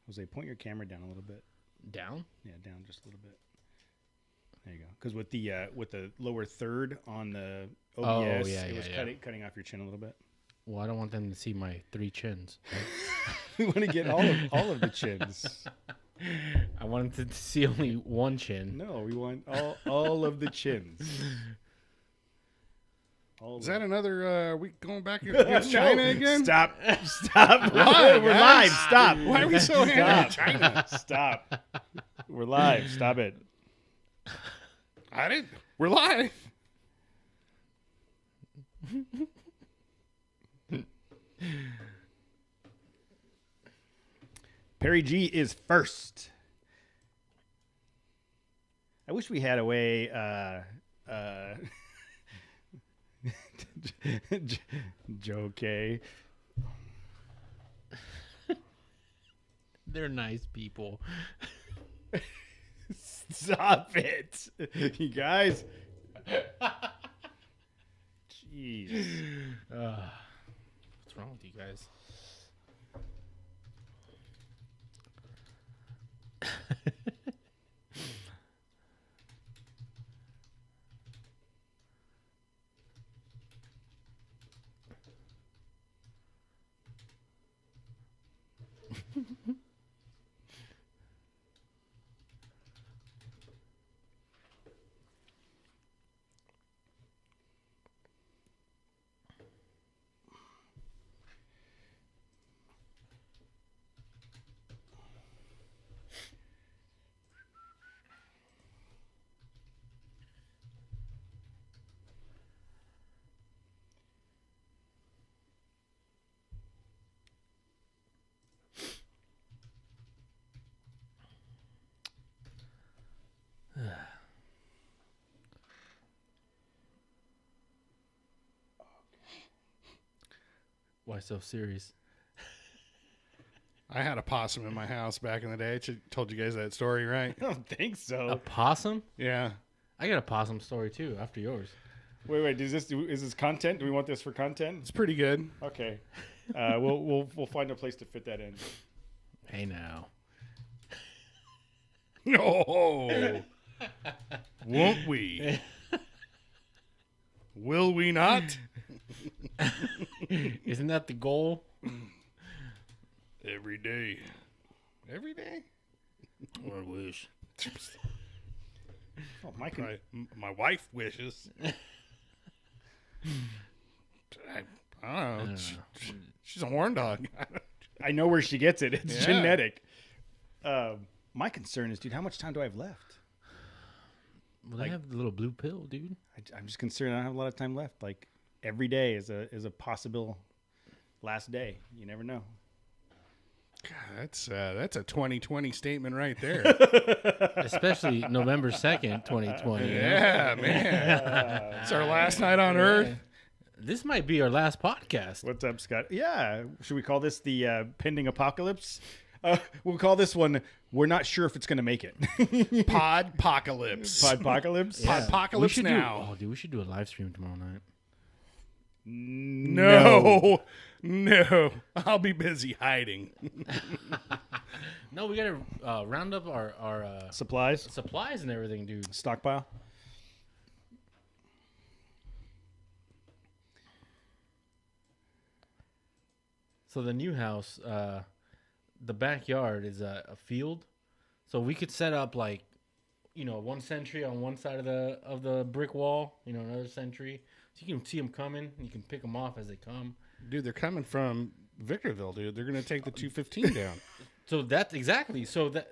Jose, point your camera down a little bit. Down? Yeah, down just a little bit. There you go. Because with the lower third on the OBS, it was cutting off your chin a little bit. Well, I don't want them to see my 3 chins. We want to get all of the chins. I wanted to see only one chin. No, we want all of the chins. Is that another week going back against China again? Stop. Why, We're guys? live. Stop. Why are we so China? Stop. We're live. Stop it. We're live. Perry G is first. I wish we had a way. Joe K. They're nice people. Stop it, you guys. Jeez. What's wrong with you guys? Why so serious? I had a possum in my house back in the day. I told you guys that story, right? I don't think A so. possum? Yeah. I got a possum story too after yours. Wait. Is this content? Do we want this for content? It's pretty good. Okay. We'll find a place to fit that in. Hey now. No. Won't we? Will we not? Isn't that the goal? Every day. Every day? I wish. Oh, Mike. My wife wishes. I don't know. She's a horn dog. I know where she gets it. It's Yeah. genetic. My concern is, dude, how much time do I have left? Well, they have the little blue pill, dude. I'm just concerned I don't have a lot of time left. Like, every day is a possible last day. You never know. God, that's a 2020 statement right there. Especially November 2nd, 2020. Yeah, man. It's our last night on Earth. This might be our last podcast. What's up, Scott? Yeah. Should we call this the pending apocalypse? We'll call this one, we're not sure if it's going to make it. Podpocalypse. Podpocalypse? Yeah. Podpocalypse now. Dude, we should do a live stream tomorrow night. No. I'll be busy hiding. No, we got to round up our Supplies? supplies and everything, dude. Stockpile? So the new house, the backyard is a field. So we could set up like, one sentry on one side of the brick wall, another sentry. So you can see them coming. You can pick them off as they come. Dude, they're coming from Victorville, dude. They're going to take the 215 down. So that's exactly. They're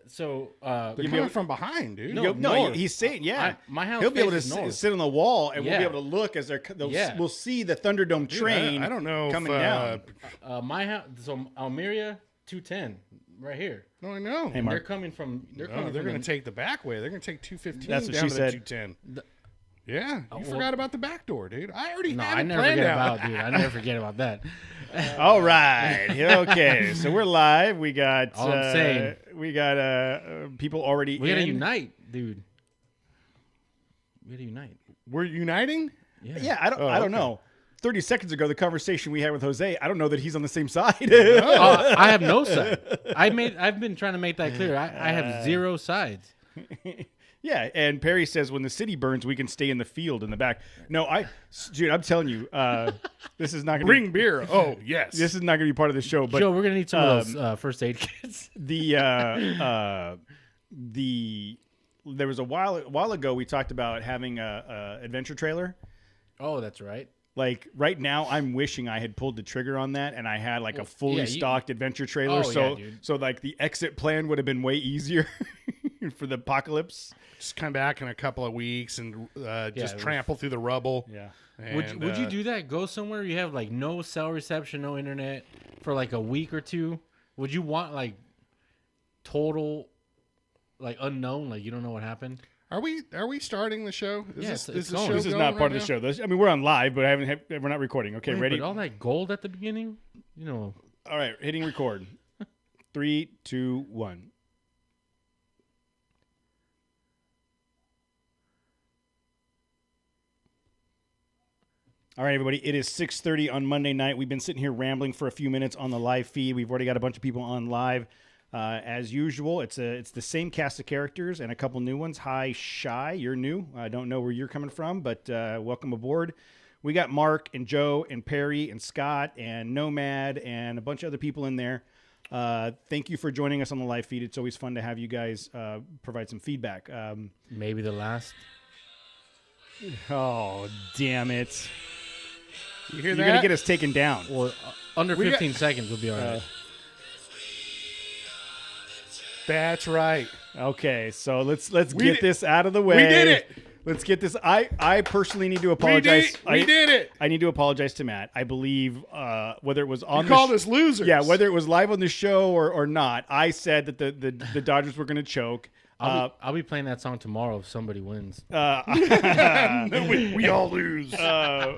coming from behind, dude. No, he's saying, yeah. my house He'll be able to faces north. sit on the wall, and we'll Yeah. be able to look as Yeah. we'll see the Thunderdome Dude, train I don't know coming if, down. My house. So Almeria 210, right here. No, I know. Hey, Mark. They're coming from. They're coming. They're from going to take the back way. They're going to take 215 That's what down she to said. the 210. Yeah, you forgot about the back door, dude. I already No, had I it never planned forget out. about, dude. I never forget about that. All right. Okay. So we're live. We got All I'm saying. we got people already We in. gotta unite, dude. We gotta unite. We're uniting? Yeah, I don't okay. know. 30 seconds ago, the conversation we had with Jose, I don't know that he's on the same side. I have no side. I've been trying to make that clear. I have zero sides. Yeah, and Perry says when the city burns, we can stay in the field in the back. No, dude, I'm telling you, this is not going to bring beer. Oh, yes. This is not going to be part of the show. But Joe, we're going to need some of those first aid kits. There was a while ago we talked about having a adventure trailer. Oh, that's right. Like right now, I'm wishing I had pulled the trigger on that and I had like a fully stocked adventure trailer. So like the exit plan would have been way easier for the apocalypse. Just come back in a couple of weeks and just trample through the rubble. Yeah. And, would you do that? Go somewhere you have like no cell reception, no internet for like a week or two? Would you want like total like unknown, like you don't know what happened? Are we starting the show? Yes, this is not part of the show. I mean, we're on live, but we're not recording. Okay, ready? But all that gold at the beginning, you know. All right, hitting record. 3, 2, 1. All right, everybody. It is 6:30 on Monday night. We've been sitting here rambling for a few minutes on the live feed. We've already got a bunch of people on live. As usual, it's the same cast of characters and a couple new ones. Hi, Shy. You're new. I don't know where you're coming from, but welcome aboard. We got Mark and Joe and Perry and Scott and Nomad and a bunch of other people in there. Thank you for joining us on the live feed. It's always fun to have you guys provide some feedback. Maybe the last. Oh, damn it. You hear that? You're going to get us taken down. Well, under 15 seconds will be all right. That's right. Okay, so let's get this out of the way. We did it. Let's get this. I personally need to apologize. We did it. I need to apologize to Matt. I believe whether it was on you called us losers. Yeah, whether it was live on the show or not, I said that the Dodgers were going to choke. I'll be playing that song tomorrow if somebody wins. We all lose. Sorry,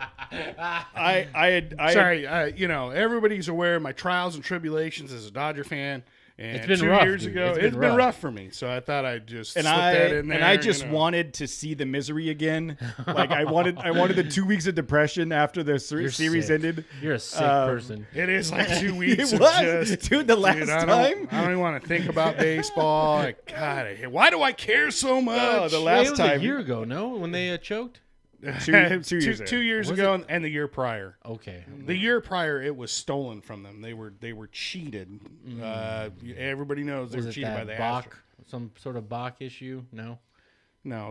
everybody's aware of my trials and tribulations as a Dodger fan. And it's been 2 rough, years dude. ago, it's been rough for me. So I thought I'd just slip that in there. And I just wanted to see the misery again. Like I wanted the 2 weeks of depression after the series ended. You're a sick person. It is like 2 weeks. It was, dude. The last time. I don't even want to think about baseball. God, why do I care so much? Oh, the last it was time a year ago, no, when they choked. 2 years ago, and the year prior. Okay, the year prior, it was stolen from them. They were cheated. Everybody knows they were cheated by the Bach, some sort of Bach issue. No,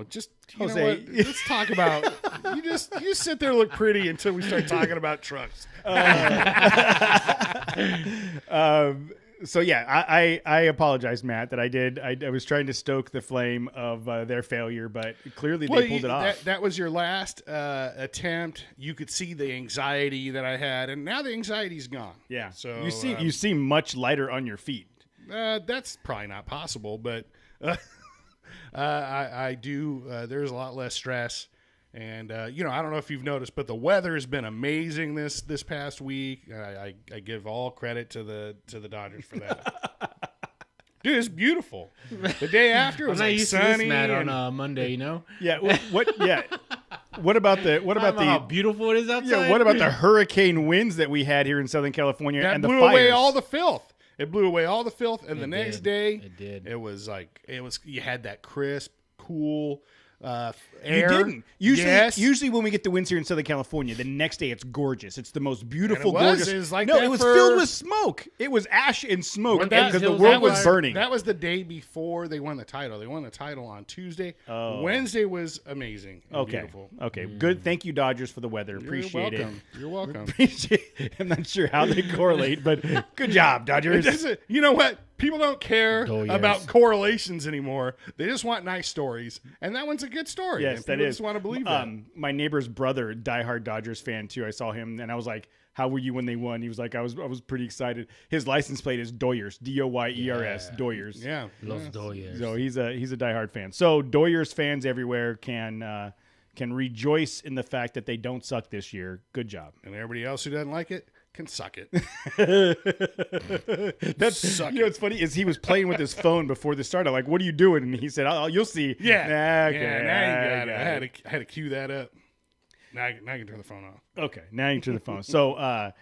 just Jose. Let's talk about. You sit there and look pretty until we start talking about trucks. So yeah, I apologize, Matt, that I was trying to stoke the flame of their failure, but clearly they pulled it off. That was your last attempt. You could see the anxiety that I had, and now the anxiety's gone. Yeah. So you seem much lighter on your feet. That's probably not possible, but I do. There's a lot less stress. And, I don't know if you've noticed, but the weather has been amazing this past week. I give all credit to the Dodgers for that. Dude, it's beautiful. The day after it was like sunny. On Monday, Yeah. Yeah. What about how beautiful it is outside? Yeah. What about the hurricane winds that we had here in Southern California that and the blew fires? away all the filth. It blew away all the filth, and the next day, it did. It was you had that crisp, cool. Air. You didn't. Usually when we get the winds here in Southern California, the next day it's gorgeous. It's the most beautiful, gorgeous. It was like it was filled with smoke. It was ash and smoke because the world was burning. That was the day before they won the title. They won the title on Tuesday. Oh. Wednesday was amazing. Beautiful. Okay. Good. Thank you, Dodgers, for the weather. Appreciate it. You're welcome. I'm not sure how they correlate, but good job, Dodgers. You know what? People don't care about correlations anymore. They just want nice stories, and that one's a good story. Yes, that is. Just want to believe that. My neighbor's brother, diehard Dodgers fan too. I saw him, and I was like, "How were you when they won?" He was like, "I was pretty excited." His license plate is Doyers, Doyers, Doyers. Yeah, Los Doyers. So he's a diehard fan. So Doyers fans everywhere can rejoice in the fact that they don't suck this year. Good job. And everybody else who doesn't like it can suck it. What's funny is he was playing with his phone before the start. I'm like, "What are you doing?" And he said, "You'll see." Yeah. Okay. Now you got it. I had to cue that up. Now I can turn the phone off. Okay, now you turn the phone. So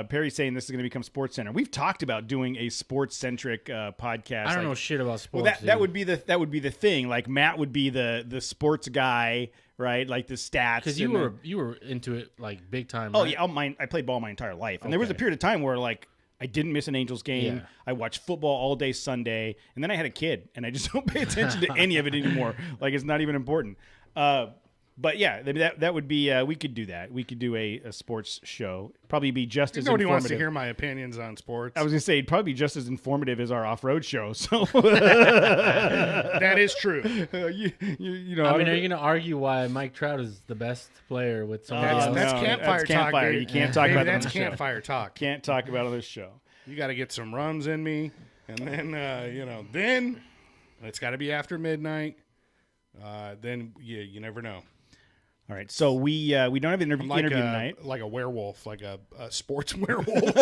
Perry's saying this is going to become Sports Center. We've talked about doing a sports-centric podcast. I don't know shit about sports. Well, that would be the thing. Like Matt would be the sports guy, right? Like the stats. Because you were into it like big time. Oh right? yeah, I played ball my entire life, and there was a period of time where like I didn't miss an Angels game. Yeah. I watched football all day Sunday, and then I had a kid, and I just don't pay attention to any of it anymore. Like it's not even important. But yeah, that would be. We could do that. We could do a sports show. Probably be just as Nobody informative. wants to hear my opinions on sports. I was gonna say it'd probably be just as informative as our off-road show. So that is true. you know. I mean, are you going to argue why Mike Trout is the best player with somebody else? That's campfire talk. Campfire. Dude. You can't talk about that on that's the show. campfire talk. Can't talk about it on this show. You got to get some runs in me, and then then it's got to be after midnight. Then you never know. All right, so we don't have an interview tonight. Like a werewolf, like a sports werewolf.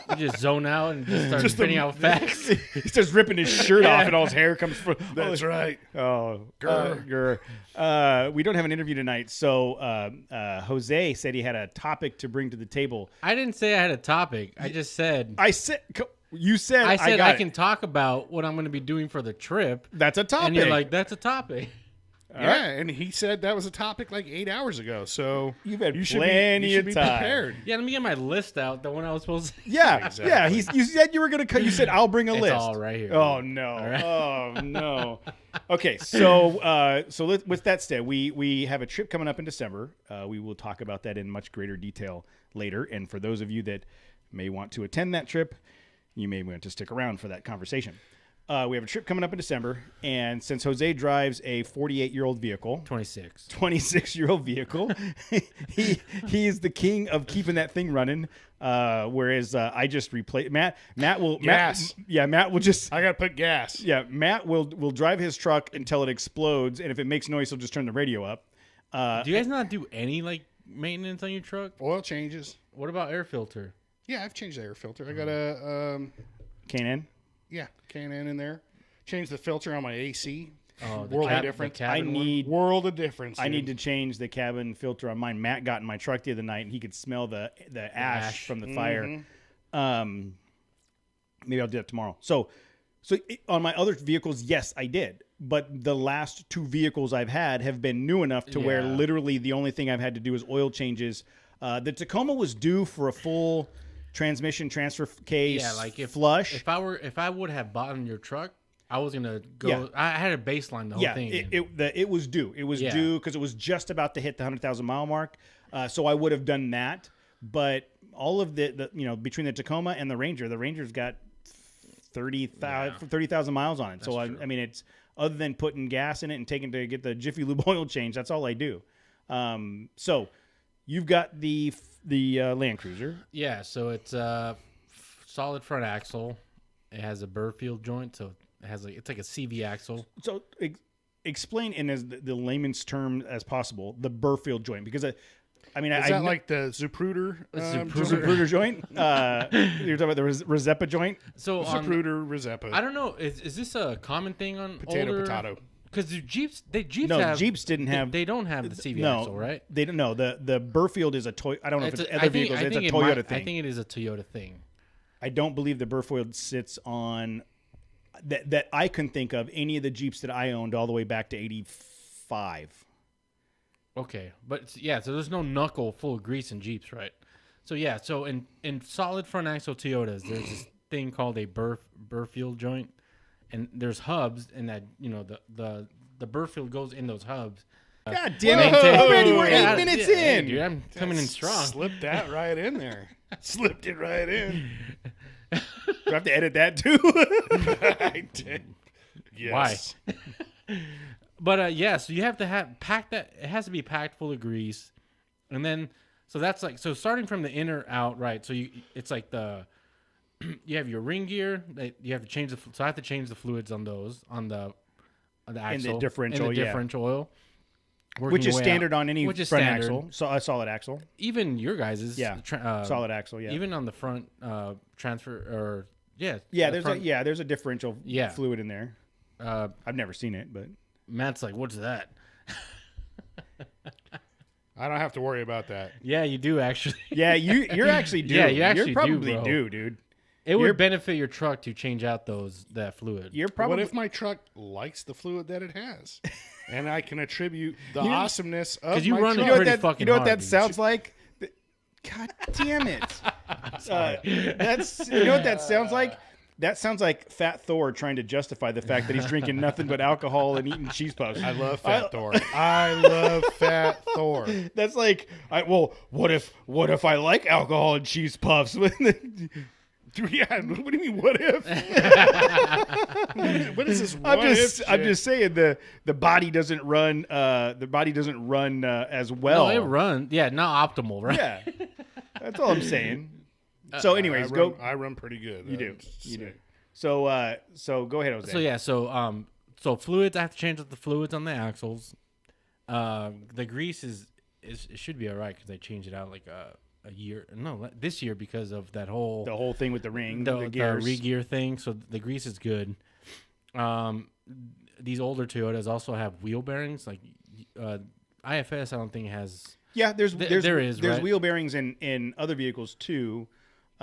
You just zone out and just start spitting out facts. He starts ripping his shirt off, and all his hair comes from. That's right. Oh, grr. We don't have an interview tonight, so Jose said he had a topic to bring to the table. I didn't say I had a topic. I just said. You said. I said I can it. talk about what I'm going to be doing for the trip. That's a topic. And you're like, that's a topic. Yeah, and he said that was a topic like 8 hours ago. So you've had you plenty of be time. Prepared. Yeah, let me get my list out. The one I was supposed to. Yeah, Exactly. yeah. You said you were going to cut. You said I'll bring a It's list. all right here. Oh no! right. Oh no! Okay, so with that said, we have a trip coming up in December. We will talk about that in much greater detail later. And for those of you that may want to attend that trip, you may want to stick around for that conversation. We have a trip coming up in December, and since Jose drives a 48-year-old vehicle, 26-year-old vehicle, he's the king of keeping that thing running. Whereas I just replace Matt will gas. Matt will just. I got to put gas. Yeah, Matt will drive his truck until it explodes, and if it makes noise, he'll just turn the radio up. Do you guys not do any like maintenance on your truck? Oil changes. What about air filter? Yeah, I've changed the air filter. I got a K&N. Yeah, K&N in there. Change the filter on my AC. Oh, world of difference. World of difference. I need to change the cabin filter on mine. Matt got in my truck the other night, and he could smell the ash from the fire. Maybe I'll do that tomorrow. So on my other vehicles, yes, I did. But the last two vehicles I've had have been new enough to where literally the only thing I've had to do is oil changes. The Tacoma was due for a full transmission transfer case flush. If I would have bought in your truck, I was gonna go. Yeah. I had a baseline the whole thing. It was due. It was due because it was just about to hit the 100,000 mile mark. So I would have done that. But all of the between the Tacoma and the Ranger's got 30,000 miles on it. That's so I mean, it's other than putting gas in it and taking to get the Jiffy Lube oil change. That's all I do. So you've got the Land Cruiser. Yeah, so it's a solid front axle. It has a Burfield joint, so it's like a CV axle. So explain in as the layman's term as possible the Burfield joint, because is that like the Zapruder Zapruder joint? You're talking about the Rezepa joint. So Zapruder Rezepa. I don't know. Is this a common thing on potato? Because Jeeps didn't have. They don't have the CV axle, right? They don't know. The Burfield is a toy. I don't know if it's other vehicles. It's a Toyota thing. I think it is a Toyota thing. I don't believe the Burfield sits on that I can think of any of the Jeeps that I owned all the way back to 85. Okay, but so there's no knuckle full of grease in Jeeps, right? So so in solid front axle Toyotas, there's this thing called a Burfield joint. And there's hubs, and that the Burfield goes in those hubs. God damn it! Already we're 8 minutes in. Dude, I'm coming in strong. Slipped that right in there. Slipped it right in. Do I have to edit that too? I did. Yes. Why? But so you have to pack that. It has to be packed full of grease, and then that's starting from the inner out, right? So it's like you have your ring gear that you have to change so I have to change the fluids on those on the axle and the differential oil, which is standard on any front axle, so a solid axle. Even your guys's solid axle, even on the front transfer or there's a differential fluid in there. I've never seen it, but Matt's like, what's that? I don't have to worry about that. Yeah, you do actually. Yeah, you're actually due. Yeah, you actually you're probably do, bro. due, dude. It would benefit your truck to change out that fluid. You're probably. What if my truck likes the fluid that it has, and I can attribute the awesomeness of you my run truck? it pretty fucking You know what hard, that dude. sounds like? God damn it! That's you know what that sounds like. That sounds like Fat Thor trying to justify the fact that he's drinking nothing but alcohol and eating cheese puffs. I love Fat Thor. I love Fat Thor. That's like, what if I like alcohol and cheese puffs? Yeah, what do you mean? What if? What is this? I'm just saying the body doesn't run. The body doesn't run as well. No, it runs. Yeah, not optimal, right? Yeah, that's all I'm saying. So, anyways, go. I run pretty good. You do. You do. So go ahead, Jose. So yeah, so fluids. I have to change out the fluids on the axles. The grease it should be all right because I changed it out like a year. No, this year because of that whole the whole thing with the ring, the gears. re-gear thing. So the grease is good. These older Toyotas also have wheel bearings. Like IFS, I don't think has. Yeah, there's right? wheel bearings in other vehicles too.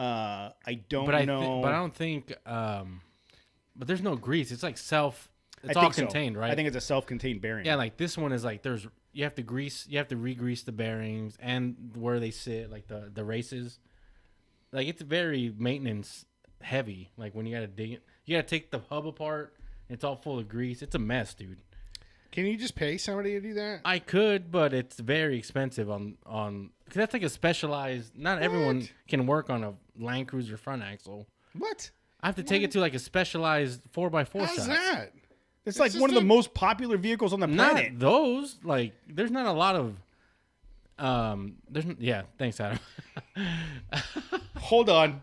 I don't know, but I don't think. But there's no grease. It's like It's I all think so. contained, right? I think it's a self-contained bearing. Yeah, like this one is like you have to re-grease the bearings and where they sit, like the races. Like it's very maintenance heavy. Like when you gotta dig it, you gotta take the hub apart. It's all full of grease. It's a mess, dude. Can you just pay somebody to do that? I could, but it's very expensive on because that's like a specialized. Not everyone can work on a Land Cruiser front axle. What? I have to take it to like a specialized 4x4 How's shop. that? It's like one of the most popular vehicles on the planet. Not those. Like, there's not a lot of. Thanks, Adam. Hold on.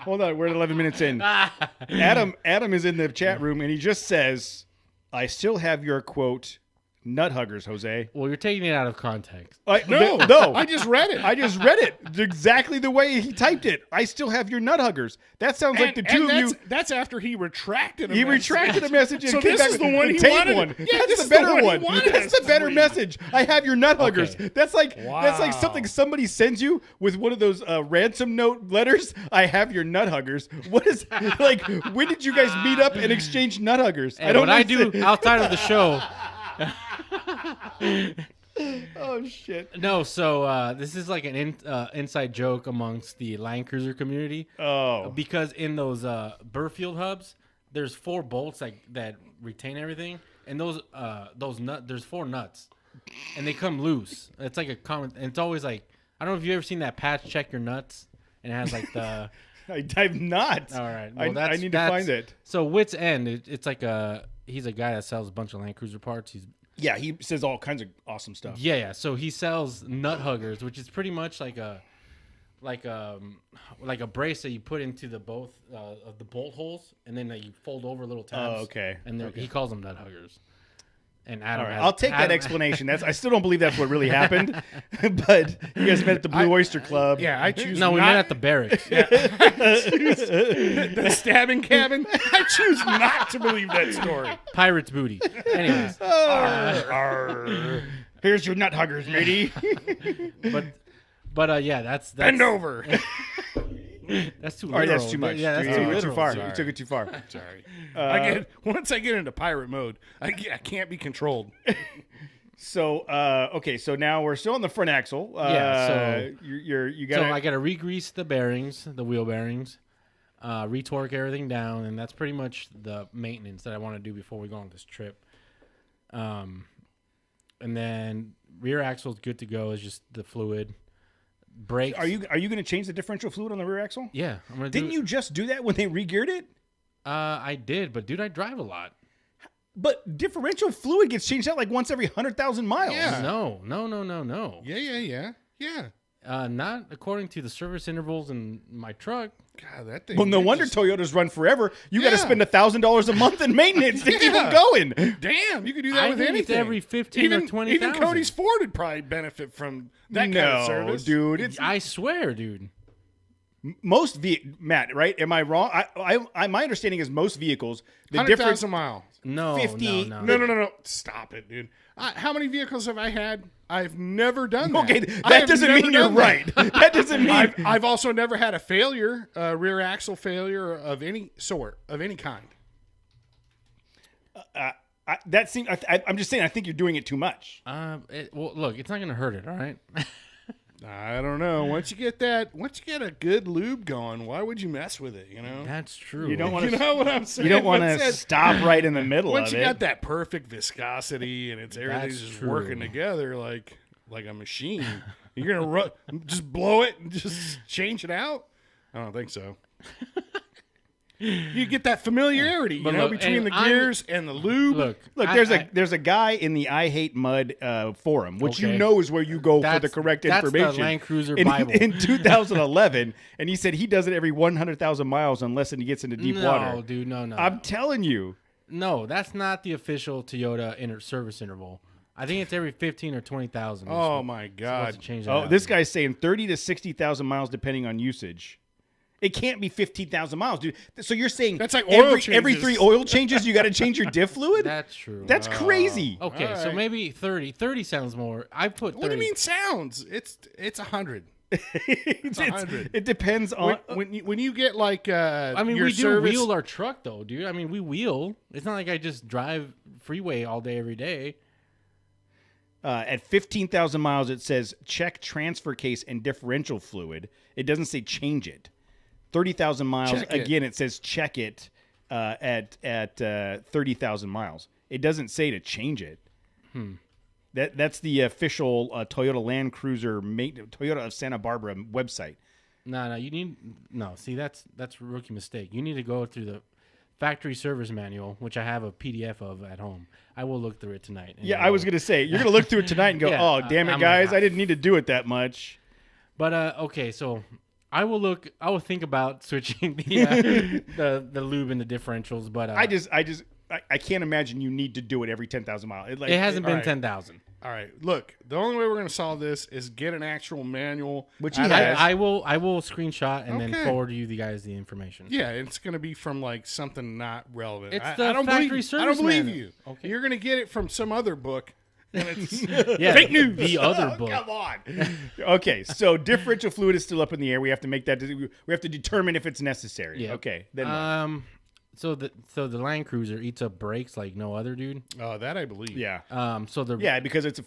We're at 11 minutes in. Adam is in the chat room and he just says, "I still have your quote, nut huggers, Jose." Well, you're taking it out of context. No. I just read it. I just read it exactly the way he typed it. "I still have your nut huggers." That sounds like the two of you. That's after he retracted a He message. retracted a message and So came this back is with the one he tape wanted. one. Yeah, That's this the is better the one he one. wanted That's us the better to message. "I have your nut huggers." Okay. That's like Wow. something somebody sends you with one of those ransom note letters. "I have your nut huggers." What is like? When did you guys meet up and exchange nut huggers? And what I do outside of the show. Oh shit! No, so this is like an inside joke amongst the Land Cruiser community. Oh, Because in those Burfield hubs, there's 4 bolts that retain everything, and there's 4 nuts, and they come loose. It's like a common. And it's always like, I don't know if you've ever seen that patch check your nuts, and it has like the. I've not. All right, I need to find it. So Wit's End, it's like he's a guy that sells a bunch of Land Cruiser parts. Yeah, he says all kinds of awesome stuff. Yeah. So he sells nut huggers, which is pretty much like a brace that you put into the both of the bolt holes, and then you fold over little tabs. Oh, okay. And he calls them nut huggers. And Adam, All right, I'll take that explanation. I still don't believe that's what really happened, but you guys met at the Blue Oyster Club. Yeah, I choose. No, we not, met at the barracks. the stabbing cabin. I choose not to believe that story. Pirate's booty. Anyways, Here's your nut huggers, matey. but yeah, that's Bend over. That's too. All right, that's literal. too much. Yeah, that's You too took it literal. too far. Sorry. You took it too far. Sorry. Once I get into pirate mode, I can't be controlled. So okay, so now we're still on the front axle. Yeah, you got. So I got to re-grease the bearings, the wheel bearings, retorque everything down, and that's pretty much the maintenance that I want to do before we go on this trip. And then rear axle is good to go. It's just the fluid. Brakes. Are you going to change the differential fluid on the rear axle? Yeah, I'm gonna. Didn't you just do that when they re-geared it? I did, but dude, I drive a lot. But differential fluid gets changed out like once every 100,000 miles. Yeah. No. Yeah. Not according to the service intervals in my truck. God, that thing. Well, no wonder Toyotas run forever. You got to spend $1,000 a month in maintenance to keep them going. Damn, you could do that I with think anything. it's every 15 or 20,000. Even Cody's Ford would probably benefit from that kind of service. Dude. I swear, dude. Matt, right? Am I wrong? My understanding is most vehicles, the 100,000 miles. No, 50 No. Stop it, dude. How many vehicles have I had? I've never done that. Okay, I that have doesn't never mean you're done that. right. That doesn't mean I've also never had a failure, a rear axle failure of any sort, of any kind. that seems. I'm just saying. I think you're doing it too much. Well, look, it's not gonna hurt it. All right. I don't know. Once you get a good lube going, why would you mess with it? You know. That's true. You don't want You to. know what I'm saying? You don't want Once to that- stop right in the middle Once of you it. got that perfect viscosity and everything's That's just true. working together like a machine, you're gonna just blow it and just change it out? I don't think so. You get that familiarity, But look, between and the gears and the lube. Look, Look, there's a guy in the I Hate Mud forum, which you Okay. know is where you go for the That's- correct that's the information. Land Cruiser in, Bible. in 2011, and he said he does it every 100,000 miles unless he gets into deep no, water. dude, no. I'm telling you. No, that's not the official Toyota service interval. I think it's every 15 or 20,000. Oh my Supposed God! to change that Oh, out. this guy's saying 30 to 60,000 miles depending on usage. It can't be 15,000 miles, dude. So you're saying That's like oil every changes. 3 oil changes you got to change your diff fluid? That's true. That's crazy. Okay, All so right. maybe 30. 30 sounds more. I put 30. What do you mean sounds? It's 100. It's- 100. it depends on. When you get like I mean, your we do service, wheel our truck though, dude. I mean, we wheel. It's not like I just drive freeway all day every day. At 15,000 miles, it says check transfer case and differential fluid. It doesn't say change it. 30,000 miles, Check it. again, it says check it at 30,000 miles. It doesn't say to change it. That's the official Toyota Land Cruiser Toyota of Santa Barbara website. No, you need See, that's a rookie mistake. You need to go through the factory service manual, which I have a PDF of at home. I will look through it tonight. and Yeah, I was going to say, you're going to look through it tonight and go, Yeah, oh, damn it, I'm guys, like, I didn't need to do it that much. But okay, so I will think about switching the lube and the differentials. But I can't imagine you need to do it every 10,000 miles. it hasn't been all right. 10,000. all right, look, the only way we're going to solve this is get an actual manual. Which he out of- has. I will screenshot and then Okay. forward you guys the information. Yeah, it's going to be from like something not relevant. It's I the don't factory believe, service I don't believe manual. you. Okay. You're going to get it from some other book. And it's Yeah, fake news. The other book. Come on. Okay, so differential fluid is still up in the air. We have to make that. We have to determine if it's necessary. Yeah. Okay. Then what? So the Land Cruiser eats up brakes like no other, dude. Oh, that I believe. Yeah. So the Yeah, because it's a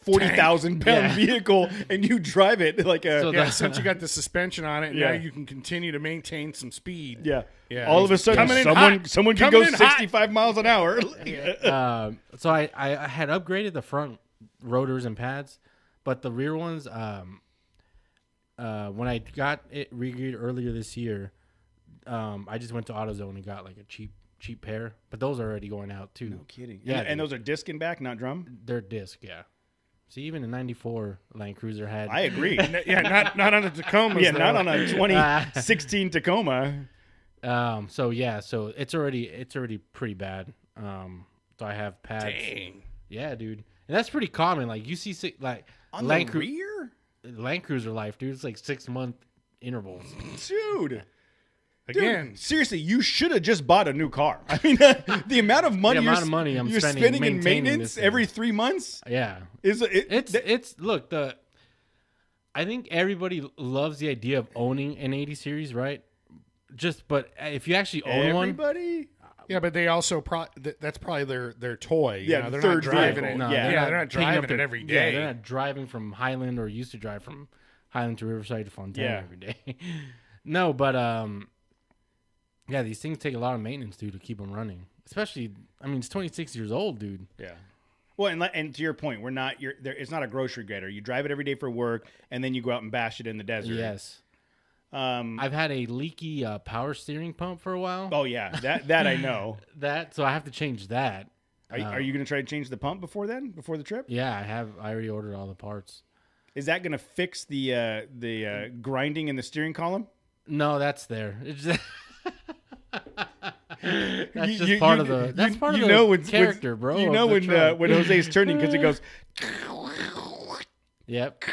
40,000 pound Yeah. vehicle and you drive it like a. So Yeah, since you got the suspension on it, Yeah. now you can continue to maintain some speed. yeah. Yeah. All of a sudden, Coming in someone hot. can Coming go in hot. 65 miles an hour. So I had upgraded the front rotors and pads, but the rear ones, when I got it re-geared earlier this year, I just went to AutoZone and got like a cheap pair, but those are already going out too. No kidding. Yeah, and those are disc in back, not drum. They're disc, yeah. See, even the '94 Land Cruiser had. I agree. Yeah, not on the Tacomas. Yeah, though. not on a 2016 Tacoma. So it's already pretty bad. So I have pads. Dang. Yeah, dude, and that's pretty common. Like you see, like On Land, the Cru- rear? Land Cruiser life, dude. It's like 6-month intervals. Dude. Again, Dude, seriously, you should have just bought a new car. I mean, the amount of money, amount of money I'm you're spending spending in maintaining maintenance this thing. every 3 months Yeah, is look I think everybody loves the idea of owning an 80 series, right? But if you actually own one, everybody. yeah, but they also that's probably their toy. You Yeah, know, they're third not driving vehicle. it. no, Yeah. they're not picking up driving it every Yeah, day. they're not driving from Highland or used to drive from Highland to Riverside to Fontana Yeah. every day. No, but yeah, these things take a lot of maintenance, dude, to keep them running. Especially, I mean, it's 26 years old, dude. Yeah. Well, and to your point, it's not a grocery getter. You drive it every day for work, and then you go out and bash it in the desert. Yes. Um. I've had a leaky power steering pump for a while. Oh yeah, that I know. So I have to change that. Are you going to try to change the pump before the trip? Yeah, I already ordered all the parts. Is that going to fix the grinding in the steering column? No, that's there. It's just that's just You- part you- of the. That's part of you the know when- character, bro. You of know the truck. when Jose's turning because it goes. Yep.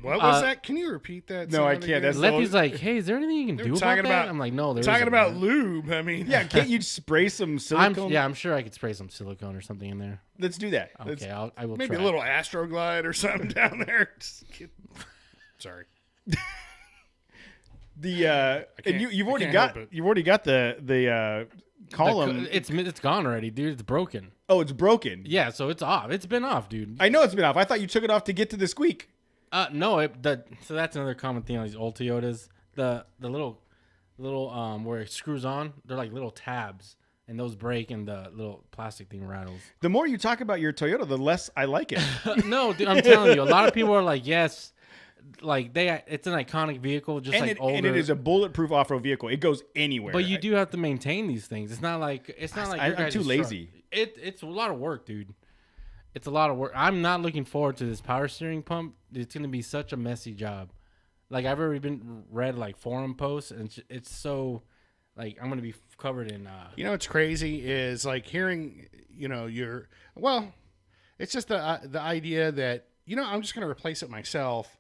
What was that? Can you repeat that? No, I sound can't. again? That's Lefty's like, hey, is there anything you can do about talking that? about- I'm like, no, there Talking isn't, about man. lube. I mean, Yeah, can't you spray some silicone? I'm sure I could spray some silicone or something in there. Let's do that. Let's- Okay, I will maybe try. a little Astroglide or something down there. Sorry. And you've already can't got help it. the column. It's gone already, dude. It's broken. Oh, it's broken. Yeah, so it's off. It's been off, dude. I know it's been off. I thought you took it off to get to the squeak. No, so that's another common thing on these old Toyotas. The little where it screws on, they're like little tabs, and those break, and the little plastic thing rattles. The more you talk about your Toyota, the less I like it. No, dude, I'm telling you, a lot of people are like, yes, like it's an iconic vehicle, just and, like older. and it is a bulletproof off-road vehicle. It goes anywhere. But you do have to maintain these things. It's not like I'm your guys' too truck. lazy. It's a lot of work, dude. It's a lot of work. I'm not looking forward to this power steering pump. It's going to be such a messy job. Like, I've already read like forum posts, and it's so like I'm going to be covered in. You know what's crazy is like hearing, it's just the idea that I'm just going to replace it myself,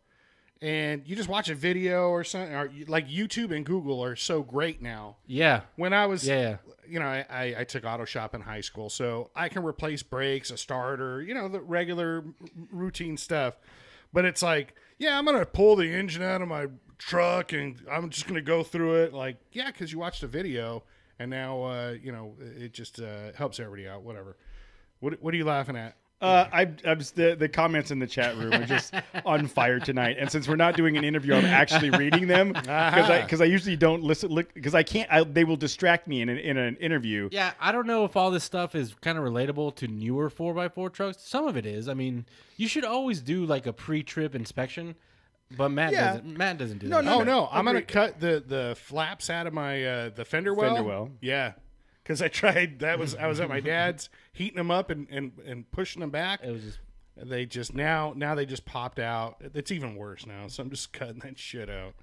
and you just watch a video or something, or like YouTube and Google are so great now. Yeah. When I was, Yeah. I took auto shop in high school, so I can replace brakes, a starter, the regular routine stuff. But it's like, yeah, I'm going to pull the engine out of my truck and I'm just going to go through it. Like, yeah, because you watched a video and now, it just helps everybody out, whatever. What are you laughing at? The comments in the chat room are just on fire tonight, and since we're not doing an interview, I'm actually reading them because I usually don't listen because I can't. They will distract me in an interview. Yeah, I don't know if all this stuff is kind of relatable to newer 4x4 trucks. Some of it is. I mean, you should always do like a pre-trip inspection, but Matt doesn't do that. No. I'm going to cut the flaps out of my the fender well. Fender well. Yeah. Because I tried, I was at my dad's, heating them up and pushing them back. It was just They just now they just popped out. It's even worse now. So I'm just cutting that shit out.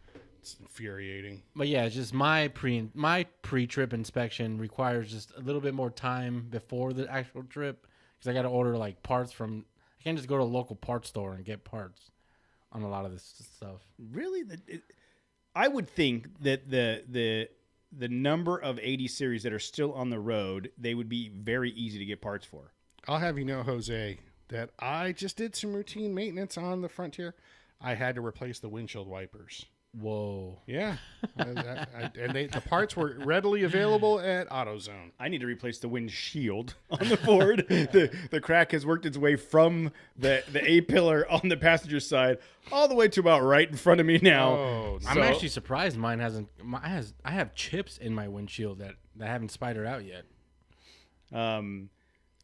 It's infuriating. But yeah, it's just my pre-trip inspection requires just a little bit more time before the actual trip because I got to order like parts from. I can't just go to a local parts store and get parts on a lot of this stuff. Really, I would think that the number of 80 series that are still on the road, they would be very easy to get parts for. I'll have you know, Jose, that I just did some routine maintenance on the Frontier. I had to replace the windshield wipers. Whoa. Yeah. And the parts were readily available at AutoZone. I need to replace the windshield on the Ford. the crack has worked its way from the A-pillar on the passenger side all the way to about right in front of me now. Oh, I'm actually surprised mine hasn't. I have chips in my windshield that haven't spidered out yet.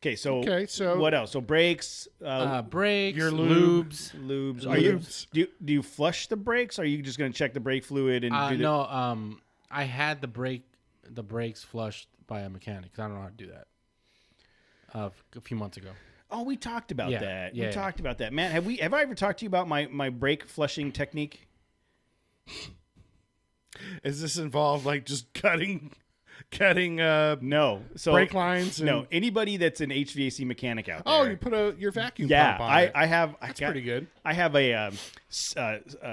Okay, so so what else? So brakes, Brakes, your lubes. lubes. Are Lubes. you do you flush the brakes? Or are you just going to check the brake fluid and do the, No, I had the brakes flushed by a mechanic because I don't know how to do that. A few months ago. Oh, we talked about that. Yeah. We talked about that. Man, have I ever talked to you about my brake flushing technique? Is this involved like just cutting No. So brake lines? No. Anybody that's an HVAC mechanic out there. Oh, you put your vacuum yeah, pump on it. I have. That's pretty good. I have a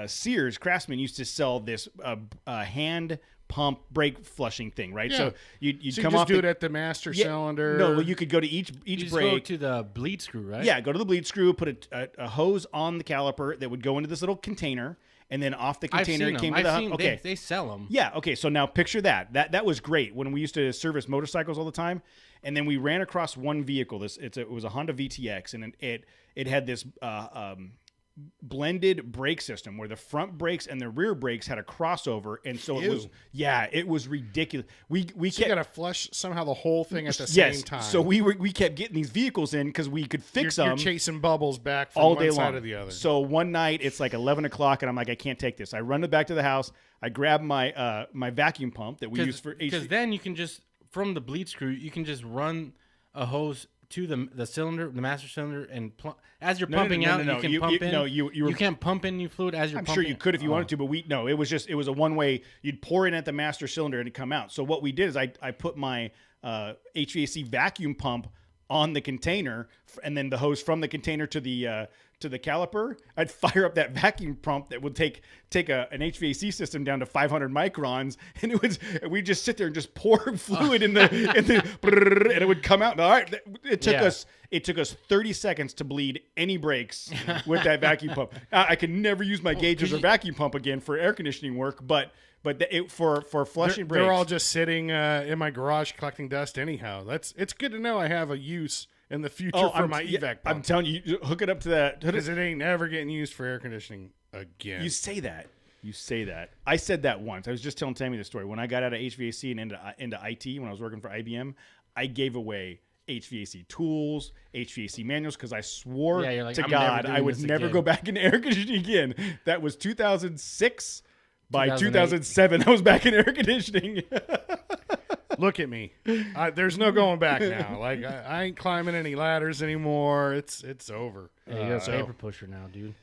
Sears Craftsman used to sell this hand pump brake flushing thing, right? Yeah. So you'd So come you just off do the, it at the master Yeah, cylinder. No, well, you could go to each You just brake. go to the bleed screw, right? Yeah, go to the bleed screw, put a hose on the caliper that would go into this little container, and then off the I've container seen it came them. to the I've hub. seen Okay. they sell them. Yeah, okay, so now picture that. That was great when we used to service motorcycles all the time, and then we ran across one vehicle. It was a Honda VTX, and it had this blended brake system where the front brakes and the rear brakes had a crossover, and so it was ridiculous. We So you kept got to flush somehow the whole thing at the yes, same time. so we kept getting these vehicles in because we could fix you're them chasing bubbles back from all one day side long. or the other. So one night it's like 11 o'clock, and I'm like, I can't take this. I run it back to the house. I grab my my vacuum pump that we use for because then you can just from the bleed screw you can just run a hose to the cylinder, the master cylinder, and as you're pumping out, you can pump in. No, you can't pump in new fluid as you're I'm pumping. sure you could if you wanted to, but it was a one way. You'd pour in at the master cylinder and it'd come out. So what we did is I put my HVAC vacuum pump on the container, and then the hose from the container to to the caliper, I'd fire up that vacuum pump that would take an HVAC system down to 500 microns, and we'd just sit there and just pour fluid in the and it would come out. All right, it took us 30 seconds to bleed any brakes with that vacuum pump. I could never use my gauges or vacuum pump again for air conditioning work, but for flushing brakes, they're all just sitting in my garage collecting dust anyhow. It's good to know I have a use in the future for my evac pump. I'm telling you, hook it up to that. Because it ain't never getting used for air conditioning again. You say that. I said that once. I was just telling Tammy the story. When I got out of HVAC and into IT, when I was working for IBM, I gave away HVAC tools, HVAC manuals, because I swore to God I would never go back into air conditioning again. That was 2006. By 2007, I was back in air conditioning. Look at me. There's no going back now. Like I ain't climbing any ladders anymore. It's over. Yeah, you're a paper pusher now, dude.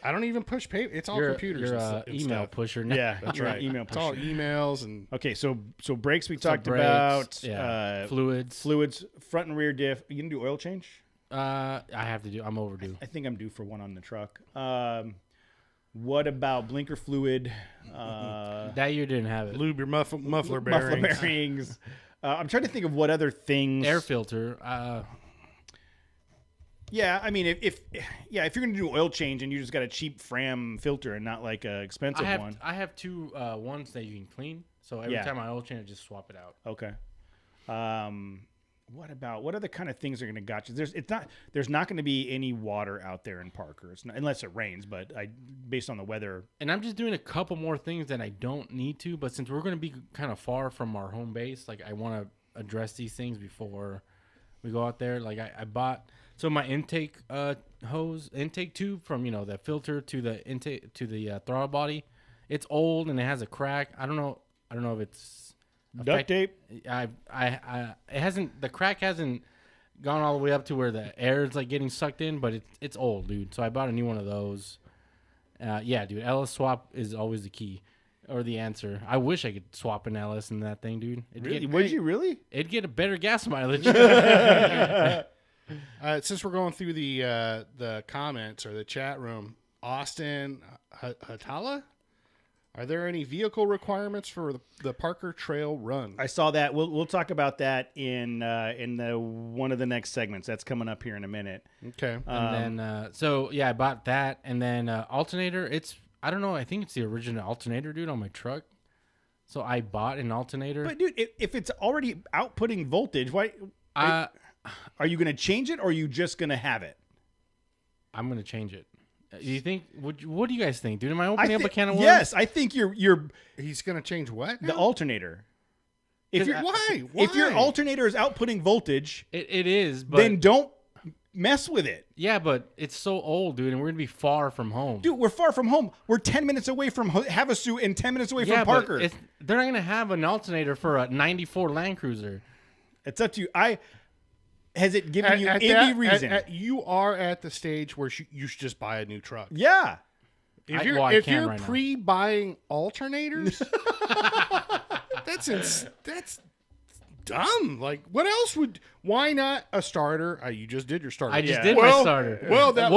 I don't even push paper. It's all computers. You're and email stuff. pusher now. Yeah, that's right. Email pusher. It's all emails and. Okay, so brakes we talked brakes, about. Fluids, front and rear diff. You gonna do oil change? I have to do. I'm overdue. I think I'm due for one on the truck. What about blinker fluid? That year didn't have it. Lube your muffler bearings. Muffler bearings. I'm trying to think of what other things. Air filter. Yeah, I mean, if you're gonna do oil change and you just got a cheap Fram filter and not like a expensive one. I have two ones that you can clean. So every time I oil change, I just swap it out. Okay. What other kind of things are going to got you? There's not going to be any water out there in Parker, unless it rains. But based on the weather, and I'm just doing a couple more things that I don't need to. But since we're going to be kind of far from our home base, like I want to address these things before we go out there. Like I bought my intake intake tube from the filter to the intake to the throttle body. It's old and it has a crack. I don't know if it's duct tape. The crack hasn't gone all the way up to where the air is like getting sucked in, but it's old, dude. So I bought a new one of those. Yeah, dude. LS swap is always the key or the answer. I wish I could swap an LS in that thing, dude. Would you really? It'd get a better gas mileage. Since we're going through the comments or the chat room, Austin Hatala. Are there any vehicle requirements for the Parker Trail Run? I saw that. We'll talk about that in one of the next segments. That's coming up here in a minute. Okay. And then I bought that, and then alternator. I don't know. I think it's the original alternator, dude, on my truck. So I bought an alternator. But dude, if it's already outputting voltage, why? Are you going to change it, or are you just going to have it? I'm going to change it. Do you think? What do you guys think, dude? Am I opening up a can of worms? Yes, I think you're. He's going to change what? The alternator. Why? If your alternator is outputting voltage, it is. But then don't mess with it. Yeah, but it's so old, dude, and we're gonna be far from home. Dude, we're far from home. We're 10 minutes away from Havasu and 10 minutes away from Parker. But they're not gonna have an alternator for a '94 Land Cruiser. It's up to you. Has it given you any reason? You are at the stage where you should just buy a new truck. Yeah. If you're pre-buying alternators, that's dumb. Like, what else why not a starter? You just did your starter. I just did my starter. Well, that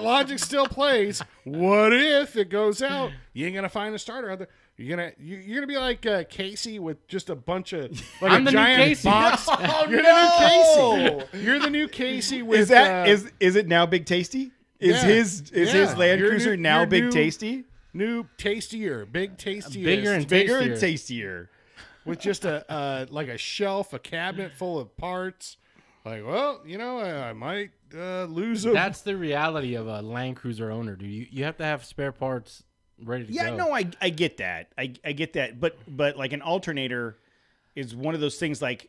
logic still plays. What if it goes out? You ain't gonna find a starter out there. You're gonna be like Casey with just a bunch of I'm the giant new Casey. Box. You're the new Casey. You're the new Casey with is it now Big Tasty? Is his Land Cruiser now Big Tasty? New tastier, big tastier, bigger and tastier. With just a shelf, a cabinet full of parts. Like, well, I might lose them. That's the reality of a Land Cruiser owner, dude. You have to have spare parts ready to go. Yeah, no, I get that. I get that. But like an alternator is one of those things like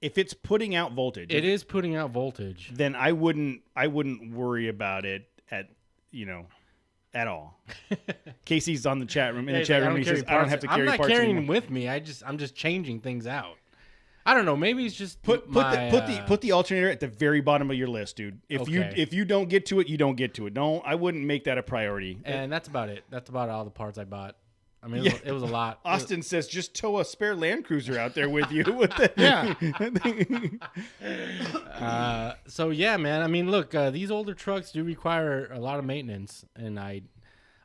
if it's putting out voltage. It is putting out voltage. Then I wouldn't worry about it at all. Casey's on the chat room. In the chat room, he says, "I don't have to carry parts anymore." I'm not carrying them with me. I'm just changing things out. I don't know. Maybe it's just put the alternator at the very bottom of your list, dude. If you don't get to it, you don't get to it. I wouldn't make that a priority. And that's about it. That's about all the parts I bought. I mean, Yeah. it was a lot. Austin says, just tow a spare Land Cruiser out there with you. With the, So yeah, man. I mean, look, these older trucks do require a lot of maintenance, and I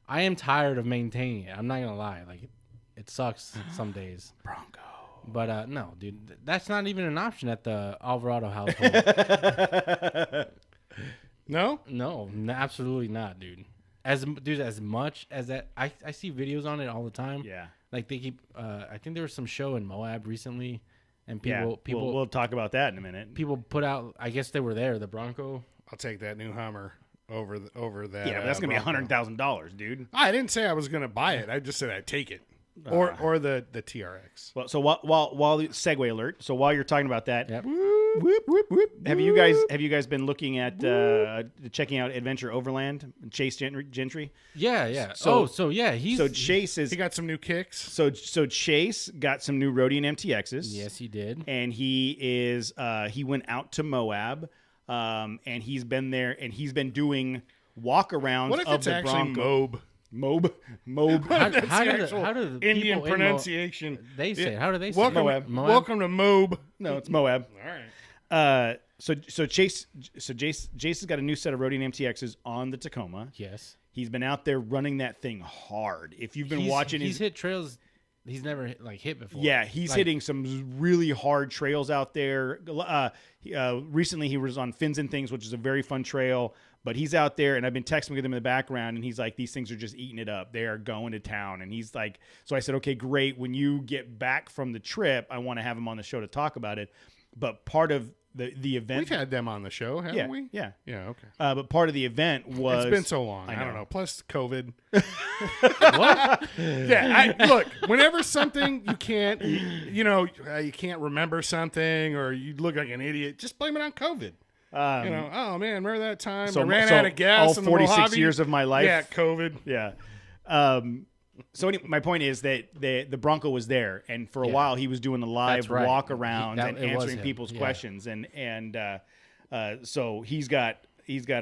am tired of maintaining it. I'm not gonna lie, like it sucks some days. Bronco. But no, dude, that's not even an option at the Alvarado household. No? No, absolutely not, dude. As much as that, I see videos on it all the time. Yeah. Like they keep. I think there was some show in Moab recently, and Yeah. people We'll talk about that in a minute. people put out. I guess they were there. The Bronco. I'll take that new Hummer over that. Yeah, but that's going to be Bronco. $100,000, dude. I didn't say I was going to buy it. I just said I'd take it. Or the TRX. Well, so while segue alert. So while you're talking about that, Yep. whoop, whoop, whoop, have you guys been looking at checking out Adventure Overland and Chase Gentry? Yeah. So- So yeah, So Chase is He got some new kicks. so Chase got some new Rodian MTXs. yes, he did. And he went out to Moab, and he's been there, and he's been doing walkarounds What if of it's the actually Bronco. Moab? Moab. How That's do the the- actual how do the Indian people in pronunciation? They say. Yeah. How do they say? Welcome, Moab. welcome to Moab. No, it's Moab. All right. So Chase has got a new set of Rodian MTXs on the Tacoma. Yes. He's been out there running that thing hard. If you've been watching he's his hit trails he's never hit before. Yeah, he's Like, hitting some really hard trails out there. Recently, he was on Fins and Things, which is a very fun trail. But he's out there, and I've been texting with him in the background, and he's like, these things are just eating it up. They are going to town. And he's like, so I said, okay, great. When you get back from the trip, I want to have him on the show to talk about it. But part of the event... We've had them on the show, haven't we? Yeah. Yeah, okay. But part of the event was... It's been so long. I I don't know. know. Plus COVID. What? Yeah, look, whenever something you can't remember something or you look like an idiot, just blame it on COVID. Oh man, remember that time I ran out of gas all in the 46 Mojave? years of my life. Yeah, COVID. Yeah. So anyway, my point is that the Bronco was there, and for a Yeah. while he was doing the live That's right. walk arounds That- and it was answering him. people's Yeah. questions, and so he's got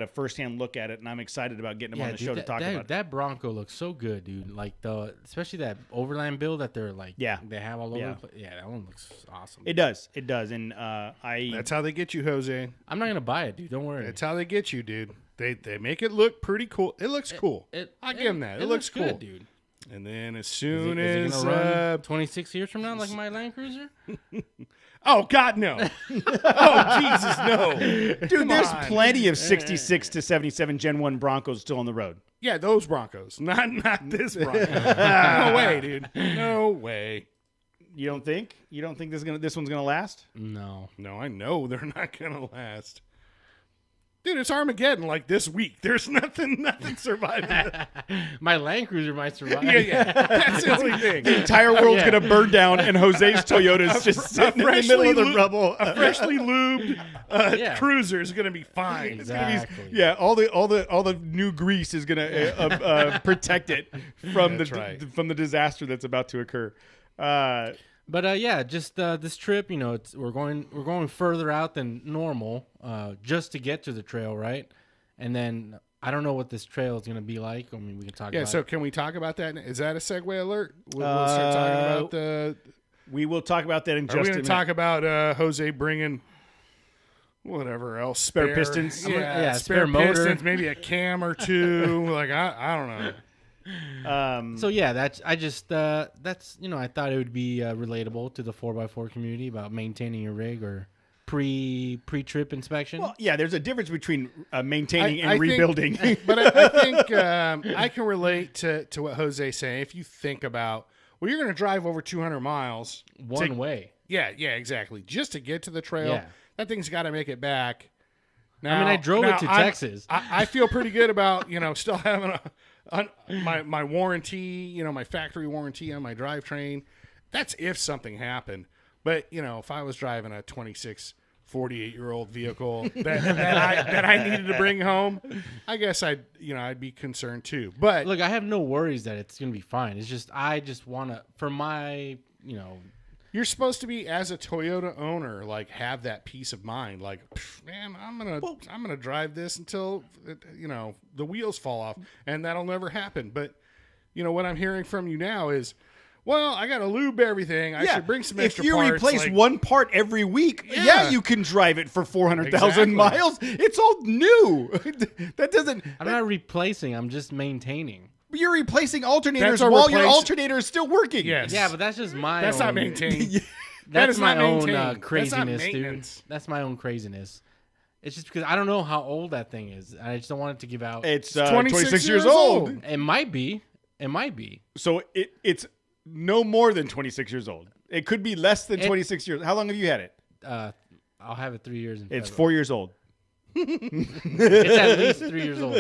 a firsthand look at it, and I'm excited about getting him on the show to talk about it. That Bronco looks so good, dude. Like especially that overland build that they're like, Yeah. they have all over. Yeah. The place. Yeah, that one looks awesome. It does, and That's how they get you, Jose. I'm not gonna buy it, dude. Don't worry. That's how they get you, dude. They make it look pretty cool. It looks cool. I give them that. It looks cool, good, dude. And then as Is soon it as gonna run 26 years from now, like my Land Cruiser? oh God no, oh Jesus no, dude, Come there's on. plenty of 66 to 77 Gen 1 Broncos still on the road. Yeah, those Broncos, not this Bronco. No way, dude. No way. You don't think? You don't think this one's gonna last? No. No, I know they're not gonna last. Dude, it's Armageddon like this week. There's nothing surviving it. My Land Cruiser might survive. Yeah. That's the only thing. The entire world's Yeah. gonna burn down, and Jose's Toyota's just sitting in the middle of the rubble. A freshly lubed Yeah. cruiser is gonna be fine. It's gonna be Exactly. Yeah, all the new grease is gonna protect it from That's right. from the disaster that's about to occur. But yeah, just this trip, we're going further out than normal, just to get to the trail, right? And then I don't know what this trail is going to be like. I mean, we can talk. Yeah. about So it. can we talk about that? Is that a segue alert? We'll start talking about the. We will talk about that in Are we just a going to minute. talk about Jose bringing whatever else? Spare pistons? Yeah, spare motor. pistons, maybe a cam or two. Like I don't know. So yeah, that's I thought it would be relatable to the 4x4 community about maintaining your rig or pre-trip inspection. Well, yeah, there's a difference between maintaining and I think- rebuilding. But I think I can relate to what Jose's saying. If you think about, well, you're going to drive over 200 miles. One way. Yeah, exactly. Just to get to the trail. Yeah. That thing's got to make it back. Now, I mean, I drove it to Texas. I feel pretty good about, still having my warranty, my factory warranty on my drivetrain. That's if something happened. But, if I was driving a 26, 48-year-old vehicle that I needed to bring home, I guess I'd be concerned too. But Look, I have no worries that it's going to be fine. It's just I just want to, for my, you're supposed to be, as a Toyota owner, like, have that peace of mind. Like, man, I'm gonna drive this until the wheels fall off, and that'll never happen. But what I'm hearing from you now is, well, I got to lube everything. I should bring some if extra you parts. replace one part every week, Yeah. you can drive it for 400,000 Exactly. miles. It's all new. That doesn't. I'm not replacing. I'm just maintaining. You're replacing alternators That's a while your replace- alternator is still working. Yes. Yeah, but that's just my. That's own, not maintained. That That's is my not own maintained. That's not craziness, dude. maintenance. That's my own craziness. It's just because I don't know how old that thing is. I just don't want it to give out. It's 26 years old. It might be. It might be. So it's no more than 26 years old. It could be less than It- 26 years. How long have you had it? I'll have it 3 years in It's February. 4 years old. It's at least 3 years old.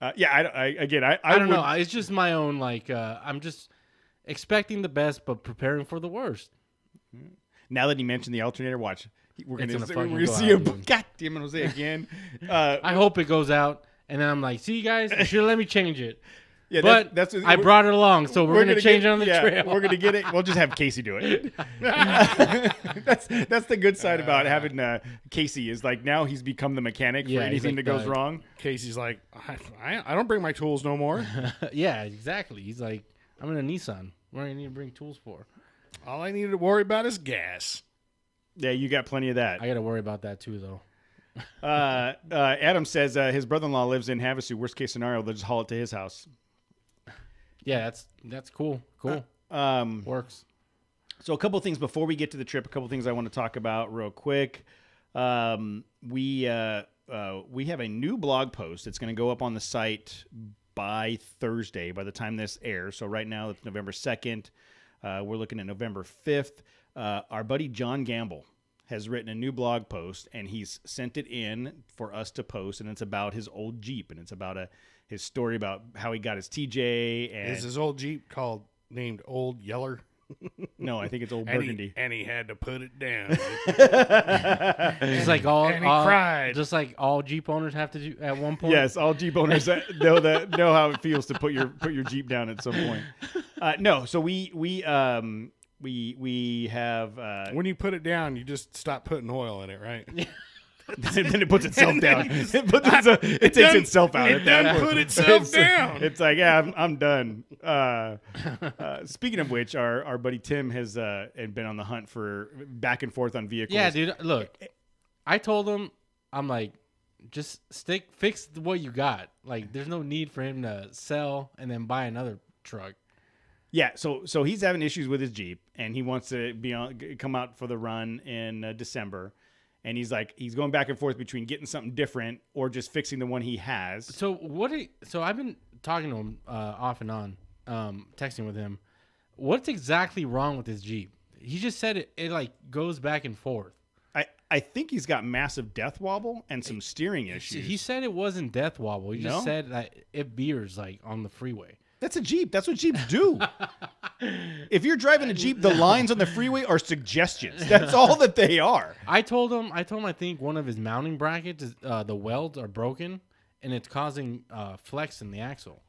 I I don't know. It's just my own, I'm just expecting the best, but preparing for the worst. Now that he mentioned the alternator, watch. We're It's gonna gonna fucking go see out, him. dude. God damn it, Jose again. I hope it goes out, and then I'm like, see, you guys, you should let me change it. Yeah, But that's I brought it along, so we're going to change it on the trail. We're gonna get it. We'll just have Casey do it. that's the good side about having Casey is like now he's become the mechanic for Yeah, he's anything like that goes the- wrong. Casey's like, I don't bring my tools no more. Yeah, exactly. He's like, I'm in a Nissan. What do I need to bring tools for? All I needed to worry about is gas. Yeah, you got plenty of that. I got to worry about that too, though. Adam says his brother-in-law lives in Havasu. Worst case scenario, they'll just haul it to his house. Yeah, that's cool. Cool. Works. So a couple things before we get to the trip. A couple things I want to talk about real quick. We have a new blog post that's going to go up on the site by Thursday. By the time this airs, so right now it's November 2nd. We're looking at November 5th. Our buddy John Gamble has written a new blog post, and he's sent it in for us to post, and it's about his old Jeep, and it's about his story about how he got his TJ. And Is his old Jeep named Old Yeller? no, I think it's Old And Burgundy. and he had to put it down. Just like all, And he cried. just like all Jeep owners have to do at one point. Yes, all Jeep owners know how it feels to put your Jeep down at some point. No, so we have When you put it down, you just stop putting oil in it, right? then it puts itself down. It takes itself out. It at that done point. put itself down. It's like, yeah, I'm done. Speaking of which, our buddy Tim has been on the hunt for back and forth on vehicles. Yeah, dude. Look, I told him, I'm like, just fix what you got. Like, there's no need for him to sell and then buy another truck. Yeah, so he's having issues with his Jeep, and he wants to come out for the run in December. And he's going back and forth between getting something different or just fixing the one he has. So so I've been talking to him off and on, texting with him. What's exactly wrong with his Jeep? He just said it like goes back and forth. I think he's got massive death wobble and some steering issues. He said it wasn't death wobble. He just said that it veers like on the freeway. That's a Jeep. That's what Jeeps do. If you're driving a Jeep, the lines on the freeway are suggestions. That's all that they are. I told him I think one of his mounting brackets is, the welds are broken and it's causing flex in the axle.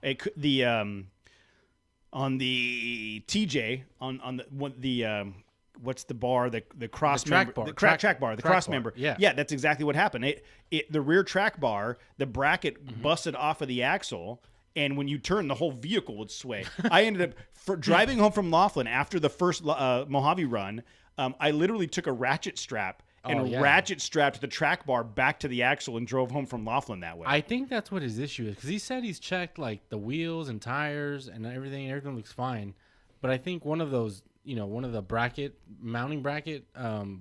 On the TJ on the what's the bar, the cross The track member, bar. the track bar, the Track cross bar, member. yeah. That's exactly what happened. The rear track bar, the bracket busted off of the axle. And when you turn, the whole vehicle would sway. I ended up driving home from Laughlin after the first Mojave run. I literally took a ratchet strap and ratchet strapped the track bar back to the axle and drove home from Laughlin that way. I think that's what his issue is because he said he's checked like the wheels and tires and everything looks fine. But I think one of those, one of the mounting bracket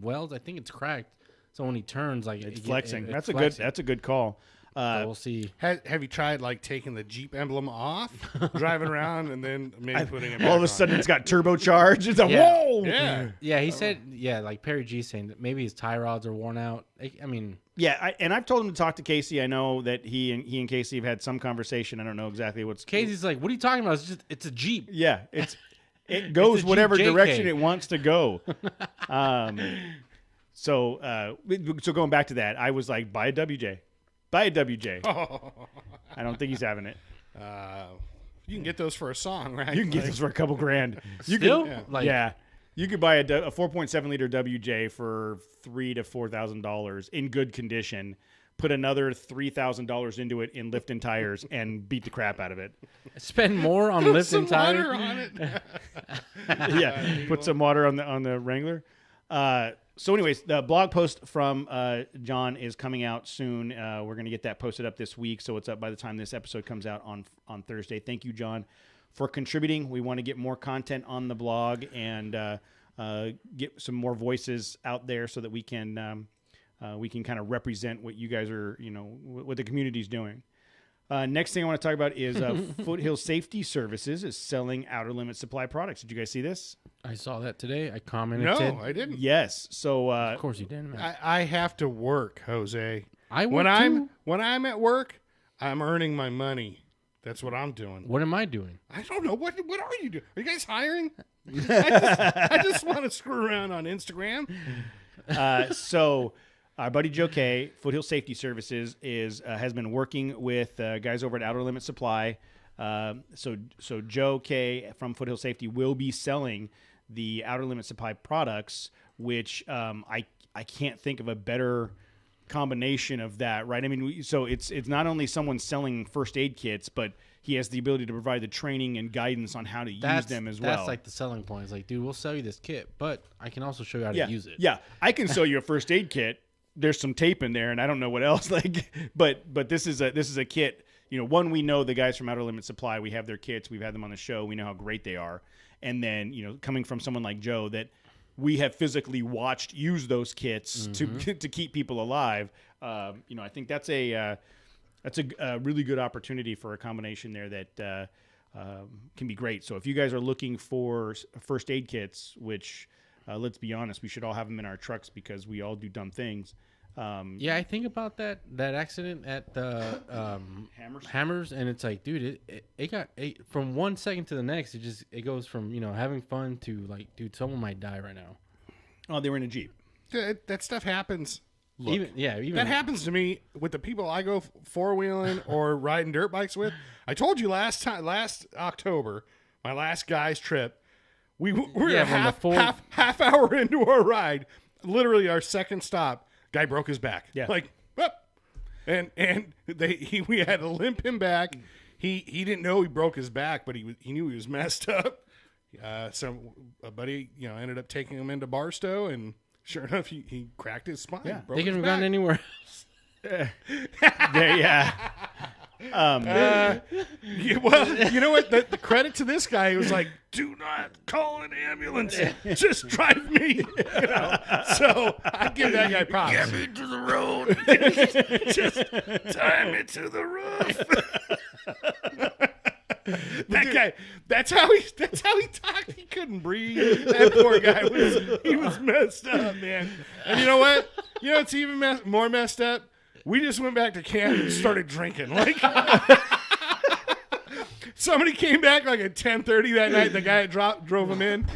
welds, I think it's cracked. So when he turns, like it's flexing. It's That's flexing. a good call. So we'll see. Have you tried like taking the Jeep emblem off, driving around, and then maybe putting it back All of a on? sudden, it's got turbocharged. It's like, Yeah. whoa! Yeah. Yeah, he said, like Perry G saying that maybe his tie rods are worn out. I mean, Yeah, and I've told him to talk to Casey. I know that he and Casey have had some conversation. I don't know exactly what's Casey's like, "What are you talking about? It's a Jeep." Yeah, it goes Jeep whatever JK. direction it wants to go. So going back to that, I was like, buy a WJ. Buy a WJ. I don't think he's having it. You can get those for a song, right? You can get those for a couple grand. You Still? Can, Like- yeah. You could buy a 4.7 liter WJ for $3,000 to $4,000 in good condition. put another $3,000 into it in Lifton tires and beat the crap out of it. Spend more on Some Lifton water tires. on it. Yeah, put some water on the Wrangler. So anyways, the blog post from John is coming out soon. We're going to get that posted up this week, so it's up by the time this episode comes out on Thursday. Thank you, John, for contributing. We want to get more content on the blog and get some more voices out there so that we can kind of represent what you guys are, what the community's doing. Next thing I want to talk about is Foothill Safety Services is selling Outer Limit Supply products. Did you guys see this? I saw that today. I commented. No, I didn't. Yes. So Of course you didn't, man. I have to work, Jose. I work too. When I'm at work, I'm earning my money. That's what I'm doing. What am I doing? I don't know. What are you doing? Are you guys hiring? I just want to screw around on Instagram. So our buddy Joe K, Foothill Safety Services, has been working with guys over at Outer Limit Supply. So Joe K from Foothill Safety will be selling the Outer Limit Supply products, which I can't think of a better combination of that, right? I mean, so it's not only someone selling first aid kits, but he has the ability to provide the training and guidance on how to use them as well. That's like the selling point. It's like, dude, we'll sell you this kit, but I can also show you how to use it. Yeah, I can sell you a first aid kit. There's some tape in there, and I don't know what else. But this is a kit. One, we know the guys from Outer Limit Supply. We have their kits. We've had them on the show. We know how great they are. And then coming from someone like Joe that we have physically watched use those kits to keep people alive. I think that's a really good opportunity for a combination there that can be great. So if you guys are looking for first aid kits, which let's be honest, we should all have them in our trucks because we all do dumb things. Yeah, I think about that accident at the Hammers, and it's like, dude, it got from 1 second to the next. It goes from having fun to like, dude, someone might die right now. Oh, they were in a Jeep. That stuff happens. Look, even that happens to me with the people I go four-wheeling or riding dirt bikes with. I told you last October, my last guy's trip, we were half hour into our ride, literally our second stop. Guy broke his back. Yeah, like, whoop. And we had to limp him back. He didn't know he broke his back, but he knew he was messed up. So a buddy, ended up taking him into Barstow, and sure enough, he cracked his spine. Yeah, they couldn't have gone anywhere else. Yeah. Well, you know what? The credit to this guy, he was like, "Do not call an ambulance. Just drive me." So I give that guy props. Get me to the road. Just tie me to the roof. That guy. That's how he talked. He couldn't breathe. That poor guy was messed up, man. And you know what? It's even more messed up. We just went back to camp and started drinking. Like, somebody came back like at 10:30 that night. The guy that drove him in.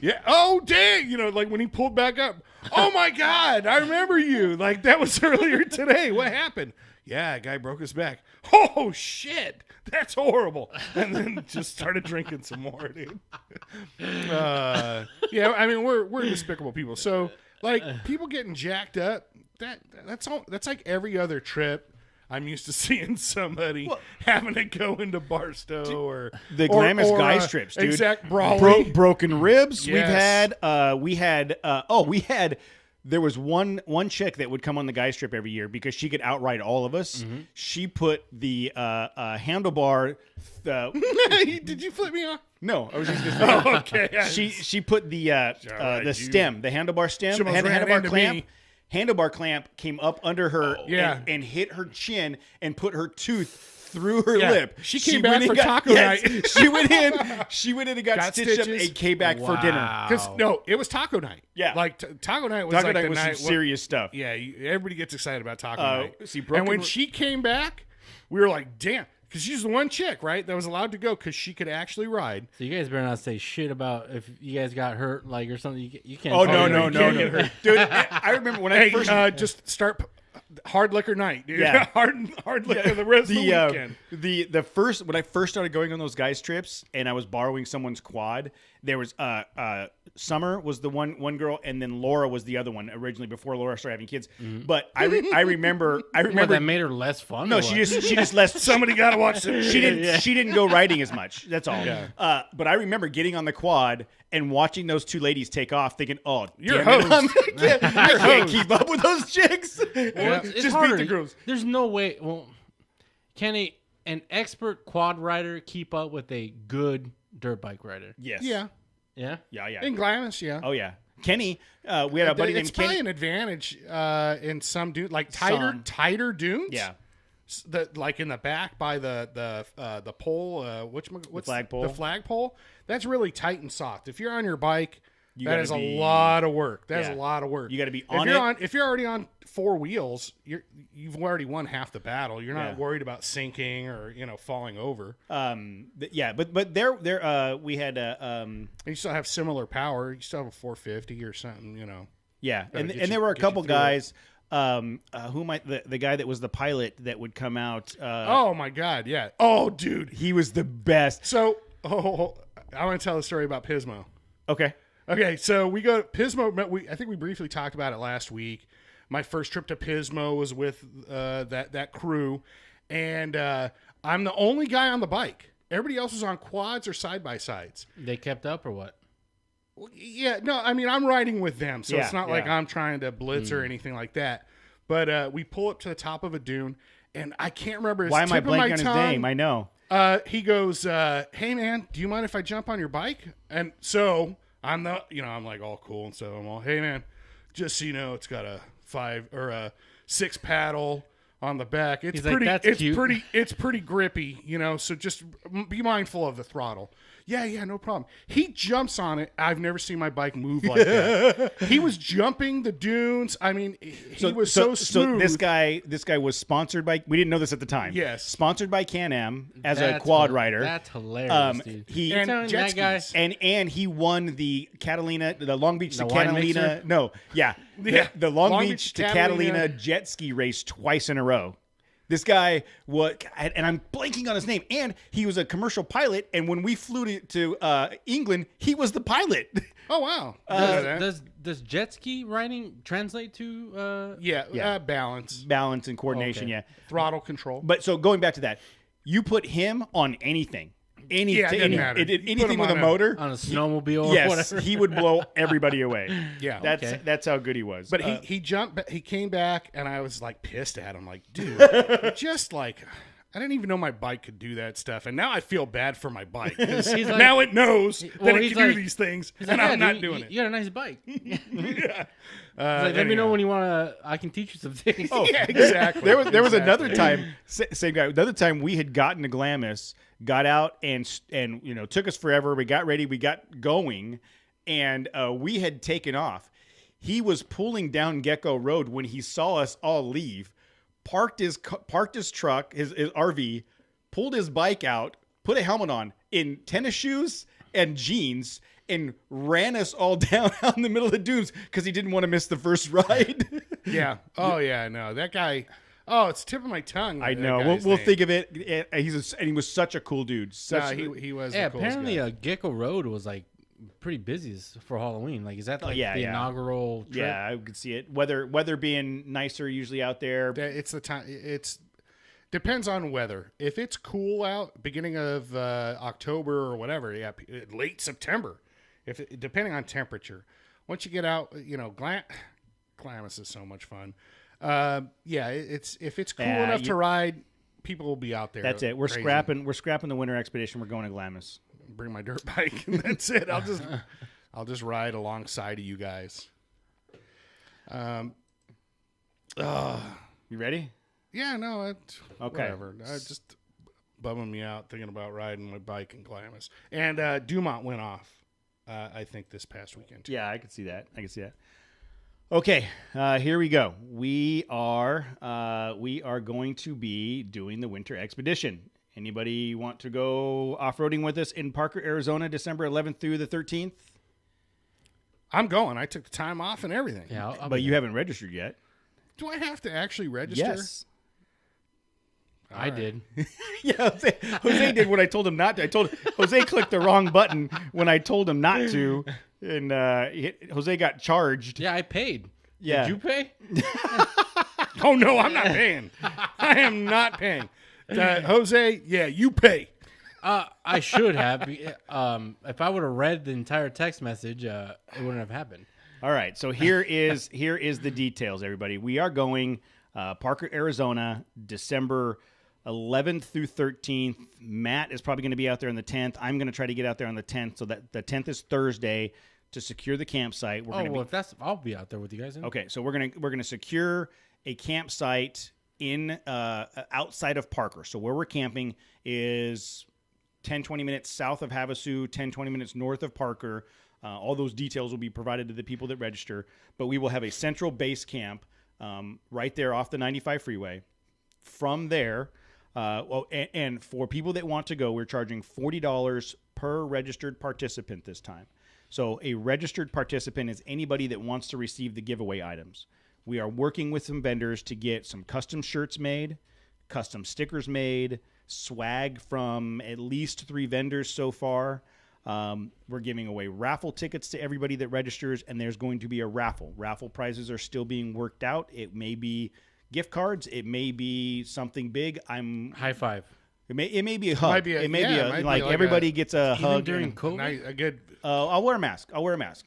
Yeah. Oh, dang. Like when he pulled back up. Oh my God, I remember you. Like that was earlier today. What happened? Yeah, a guy broke his back. Oh shit, that's horrible. And then just started drinking some more, dude. Yeah, I mean we're despicable people. So like people getting jacked up. That's like every other trip. I'm used to seeing somebody having to go into Barstow or the Glamis guys trips, dude. Exact brawling. Broken ribs. Yes. We had there was one chick that would come on the guys trip every year because she could outride all of us. Mm-hmm. She put the handlebar. Did you flip me off? No, I was just gonna say. Okay. She put the stem, the handlebar stem, the handlebar clamp. Handlebar clamp came up under her and hit her chin and put her tooth through her lip. She came back for taco night. She went in and got stitched up and came back for dinner. No, it was taco night. Yeah. Like taco night was the was night some serious stuff. Yeah, everybody gets excited about taco night. And when she came back, we were like, damn. Because she's the one chick, right, that was allowed to go because she could actually ride. So you guys better not say shit about if you guys got hurt, like, or something. You can't. Oh, no. Dude, I remember when I first... just start hard liquor night, dude. Yeah. hard liquor the rest of the weekend. The first... When I first started going on those guys' trips and I was borrowing someone's quad, There was Summer was the one girl, and then Laura was the other one originally before Laura started having kids. But I remember What, that made her less fun? no, or she what? just less. Somebody got to watch this. She didn't go riding as much. That's all. Yeah. But I remember getting on the quad and watching those two ladies take off, thinking, "Oh, You're damn a it, I can't keep up with those chicks." Well, it's Just harder. beat the girls. There's no way. Well, can an expert quad rider keep up with a good dirt bike rider? Yes. Yeah. Yeah. Yeah. In Glamis, yeah. Oh yeah. Kenny, we had a buddy It's named probably Kenny. an advantage in some dunes, like Some. tighter dunes. Yeah. Like in the back by the pole, what's flagpole. The flagpole. That's really tight and soft. If you're on your bike, that gotta is be- a lot of work. That's Yeah. a lot of work. You got to be if on you're it. if you're already on four wheels, you've already won half the battle. You're not Yeah. worried about sinking or falling over. But there we had And you still have similar power. You still have a 450 or something. yeah, Gotta and get and you- there were a get you couple through it. guys. Who might the guy that was the pilot that would come out? Oh my God, yeah. Oh, dude. He was the best. So, I want to tell a story about Pismo. Okay. Okay, so we go to Pismo. I think we briefly talked about it last week. My first trip to Pismo was with that crew, and I'm the only guy on the bike. Everybody else was on quads or side by sides. They kept up or what? Yeah, no, I mean I'm riding with them, so Yeah, it's not like yeah. I'm trying to blitz or anything like that. But we pull up to the top of a dune, and I can't remember his Why am I tip of my blanking on his tongue. name? I know. He goes, "Hey man, do you mind if I jump on your bike?" And so I'm I'm like all cool, and so I'm all, "Hey man, just so you know, it's got a 5 or a 6 paddle on the back. It's He's like, pretty, "That's it's cute." it's pretty grippy, So just be mindful of the throttle." Yeah, no problem. He jumps on it. I've never seen my bike move like that. He was jumping the dunes. I mean, he was so smooth. So this guy was sponsored by. We didn't know this at the time. Yes. Sponsored by Can-Am as a That's quad hil- rider. That's hilarious, dude. He And Telling jet that guy, skis. and he won the Catalina, the Long Beach The to wine Catalina. mixer? No, yeah, Yeah. the Long Beach to Catalina jet ski race twice in a row. This guy and I'm blanking on his name. And he was a commercial pilot. And when we flew to England, he was the pilot. Oh wow. does jet ski riding translate to? Yeah. Balance, Balance and coordination, Okay. yeah. throttle control. But so going back to that, you put him on anything. Yeah, it doesn't matter. Put Anything him with a on a- motor. On a snowmobile or Yes, whatever. he would blow everybody away. Yeah. That's how good he was. But he jumped. He came back, and I was like pissed at him. Like, dude, just like I didn't even know my bike could do that stuff, and now I feel bad for my bike. 'Cause He's like- now it knows that well, it he's can do like- these things, He's and like, I'm "Yeah, not dude, doing it. You got a nice bike. He's Yeah. like, let me know when you want to. I can teach you some things. Oh, Yeah, exactly. there was Exactly. another time, same guy. Another time we had gotten to Glamis, got out and took us forever. We got ready, we got going, and we had taken off. He was pulling down Gecko Road when he saw us all leave. Parked his truck, his RV, pulled his bike out, put a helmet on in tennis shoes and jeans, and ran us all down out in the middle of the dunes because he didn't want to miss the first ride. Yeah. Oh yeah. No, that guy. Oh, it's tip of my tongue. I that know. guy's We'll name. think of it. And he was such a cool dude. Nah, he was. Yeah, the coolest apparently guy. Gecko Road was like pretty busy for Halloween. Like, is that like yeah, the yeah. inaugural trip? Yeah, I could see it. Weather being nicer usually out there. It's the time. It's depends on weather. If it's cool out, beginning of October or whatever, yeah, late September. Depending on temperature, once you get out, Glamis is so much fun. If it's cool Yeah, enough to ride, people will be out there. That's it. We're crazy. scrapping the winter expedition. We're going to Glamis. Bring my dirt bike, and that's it. I'll just ride alongside of you guys. You ready? Yeah, no, Okay. whatever. Just bumming me out thinking about riding my bike in Glamis. And Dumont went off, I think, this past weekend. Too. Yeah, I could see that. Okay, here we go. We are going to be doing the winter expedition. Anybody want to go off-roading with us in Parker, Arizona, December 11th through the 13th? I'm going. I took the time off and everything. Yeah, I'll But be you haven't registered yet. Do I have to actually register? Yes. I did. Yeah, Jose did what I told him not to. Jose clicked the wrong button when I told him not to, and Jose got charged. Yeah, I paid. Yeah. Did you pay? Oh, no, I'm not paying. I am not paying. Jose, yeah, you pay. I should have. If I would have read the entire text message, it wouldn't have happened. All right, so here is the details, everybody. We are going Parker, Arizona, December 11th through 13th. Matt is probably going to be out there on the 10th. I'm going to try to get out there on the 10th, so that the 10th is Thursday to secure the campsite. I'll be out there with you guys. Then. Okay, so we're gonna secure a campsite in outside of Parker. So where we're camping is 10-20 minutes south of Havasu, 10-20 minutes north of Parker. All those details will be provided to the people that register, but we will have a central base camp right there off the 95 freeway. From there, and for people that want to go, we're charging $40 per registered participant this time. So a registered participant is anybody that wants to receive the giveaway items. We are working with some vendors to get some custom shirts made, custom stickers made, swag from at least 3 vendors so far. We're giving away raffle tickets to everybody that registers, and there's going to be a raffle. Raffle prizes are still being worked out. It may be gift cards. It may be something big. High five. It may be a hug. It may be like everybody gets a Even hug during COVID. A good I'll wear a mask. I'll wear a mask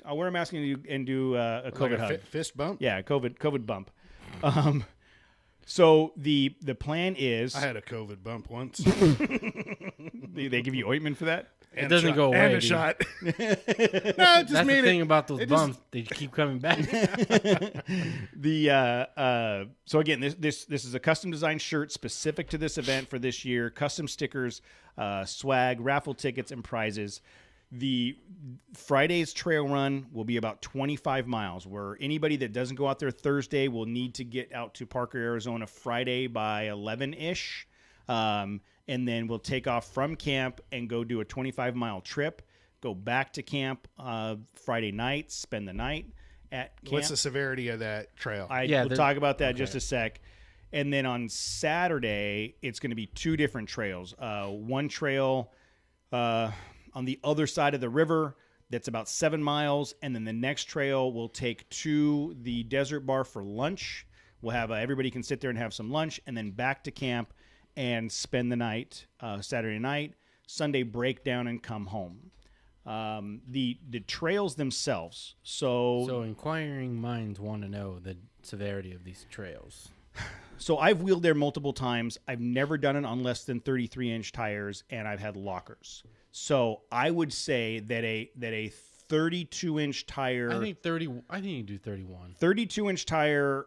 and do a COVID like a hug. fist bump. Yeah, COVID bump. So the plan is I had a COVID bump once. they give you ointment for that. It doesn't go away. And a dude. shot. No, it just That's the made thing it. about those bumps; they keep coming back. So again, this is a custom designed shirt specific to this event for this year. Custom stickers, swag, raffle tickets, and prizes. The Friday's trail run will be about 25 miles, where anybody that doesn't go out there Thursday will need to get out to Parker, Arizona Friday by 11-ish. And then we'll take off from camp and go do a 25-mile trip, go back to camp Friday night, spend the night at camp. What's the severity of that trail? We'll talk about that in just a sec. And then on Saturday, it's going to be 2 different trails. One trail on the other side of the river that's about 7 miles, and then the next trail we'll take to the desert bar for lunch. We'll have everybody can sit there and have some lunch, and then back to camp and spend the night, Saturday night, Sunday break down and come home. The trails themselves. So inquiring minds want to know the severity of these trails. So I've wheeled there multiple times. I've never done it on less than 33-inch tires, and I've had lockers. So I would say that a 32-inch tire. I think you do 31. 32-inch tire.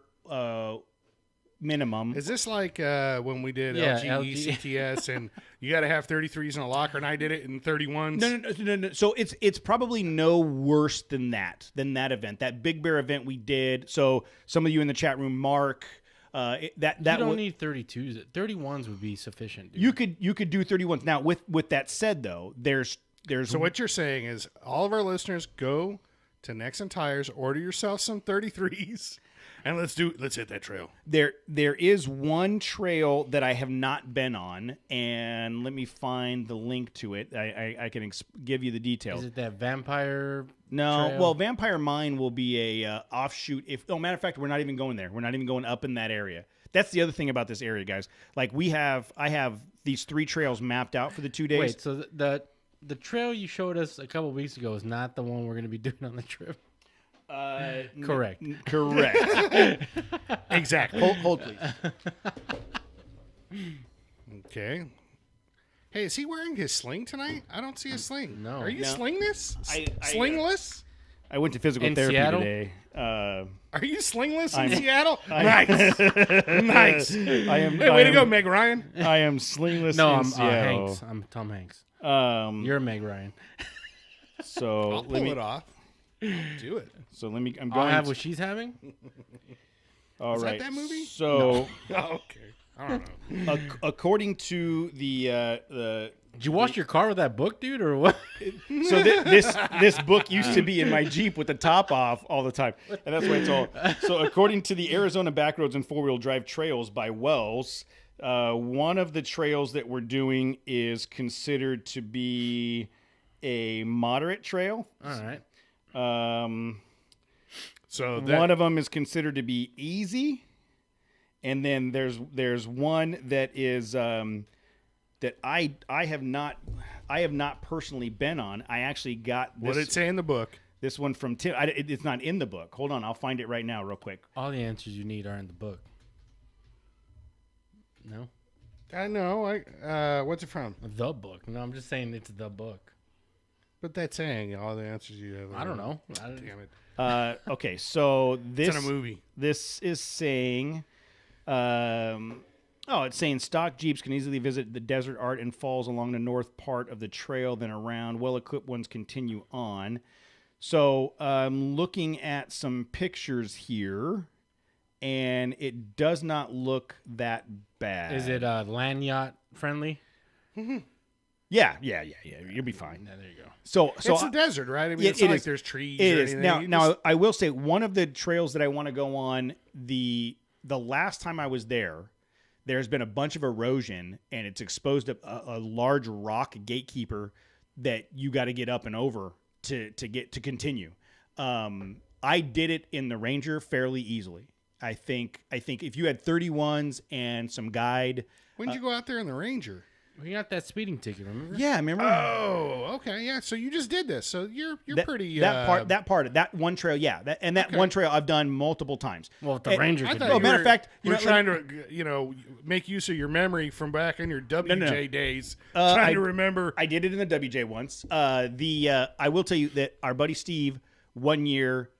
Minimum. Is this like when we did LG ECTS and you got to have 33s in a locker, and I did it in 31s? No. So it's probably no worse than that event, that Big Bear event we did. So some of you in the chat room, Mark, you don't need 32s. 31s would be sufficient. Dude. You could do 31s. Now with that said though, there's. So what you're saying is all of our listeners go to Nexon Tires, order yourself some 33s. And let's hit that trail. There is one trail that I have not been on, and let me find the link to it. I can give you the details. Is it that vampire? No, trail? Well, Vampire Mine will be a offshoot. Matter of fact, we're not even going there. We're not even going up in that area. That's the other thing about this area, guys. Like I have these 3 trails mapped out for the 2 days. Wait, so the trail you showed us a couple weeks ago is not the one we're going to be doing on the trip. Correct. Correct. Exactly. Hold please. Okay. Hey, is he wearing his sling tonight? I don't see a sling. No. Are you No. slingless? I Slingless? I went to physical In therapy Seattle? today. Are you slingless I'm- in Seattle? Nice. Nice. I am. Hey, way to go, Meg Ryan. I am slingless. No, in I'm Seattle. Hanks. I'm Tom Hanks. You're You're Meg Ryan. so I'll pull it off. Do it. So let me. I'm I'll going. have what she's having. All Is right. that movie? So Oh, okay. I don't know. according to the Did you wash your car with that book, dude, or what? so this book used to be in my Jeep with the top off all the time, and that's why it's all. So according to the Arizona Backroads and 4-Wheel Drive Trails by Wells, One of the trails that we're doing is considered to be a moderate trail. All right. So One of them is considered to be easy, and then there's one that is that I have not personally been on. I actually got this, what did it say in the book? this one from Tim. It's not in the book. Hold on, I'll find it right now, real quick. All the answers you need are in the book. No? I know. What's it from? The book. No, I'm just saying it's the book. But that's saying all the answers you have. I don't know. Damn it. Okay, so this It's in a movie. This is saying, it's saying stock Jeeps can easily visit the desert art and falls along the north part of the trail, then around. Well-equipped ones continue on. So looking at some pictures here, and it does not look that bad. Is it land yacht friendly? Yeah. You'll be fine. Yeah, there you go. So It's a desert, right? I mean, it's not like there's trees. It or is. anything. Now, I will say one of the trails that I want to go on, the last time I was there, there's been a bunch of erosion, and it's exposed a large rock gatekeeper that you got to get up and over to continue. I did it in the Ranger fairly easily. I think if you had 31s and some guide. When did you go out there in the Ranger? We got that speeding ticket, remember? Yeah, remember? Oh, okay, yeah. So you just did this. So you're pretty. That one trail, yeah. That one trail I've done multiple times. Well, the Ranger I could thought do you it. matter of fact, we're trying to, make use of your memory from back in your WJ days. Trying to remember. I did it in the WJ once. I will tell you that our buddy Steve, one year,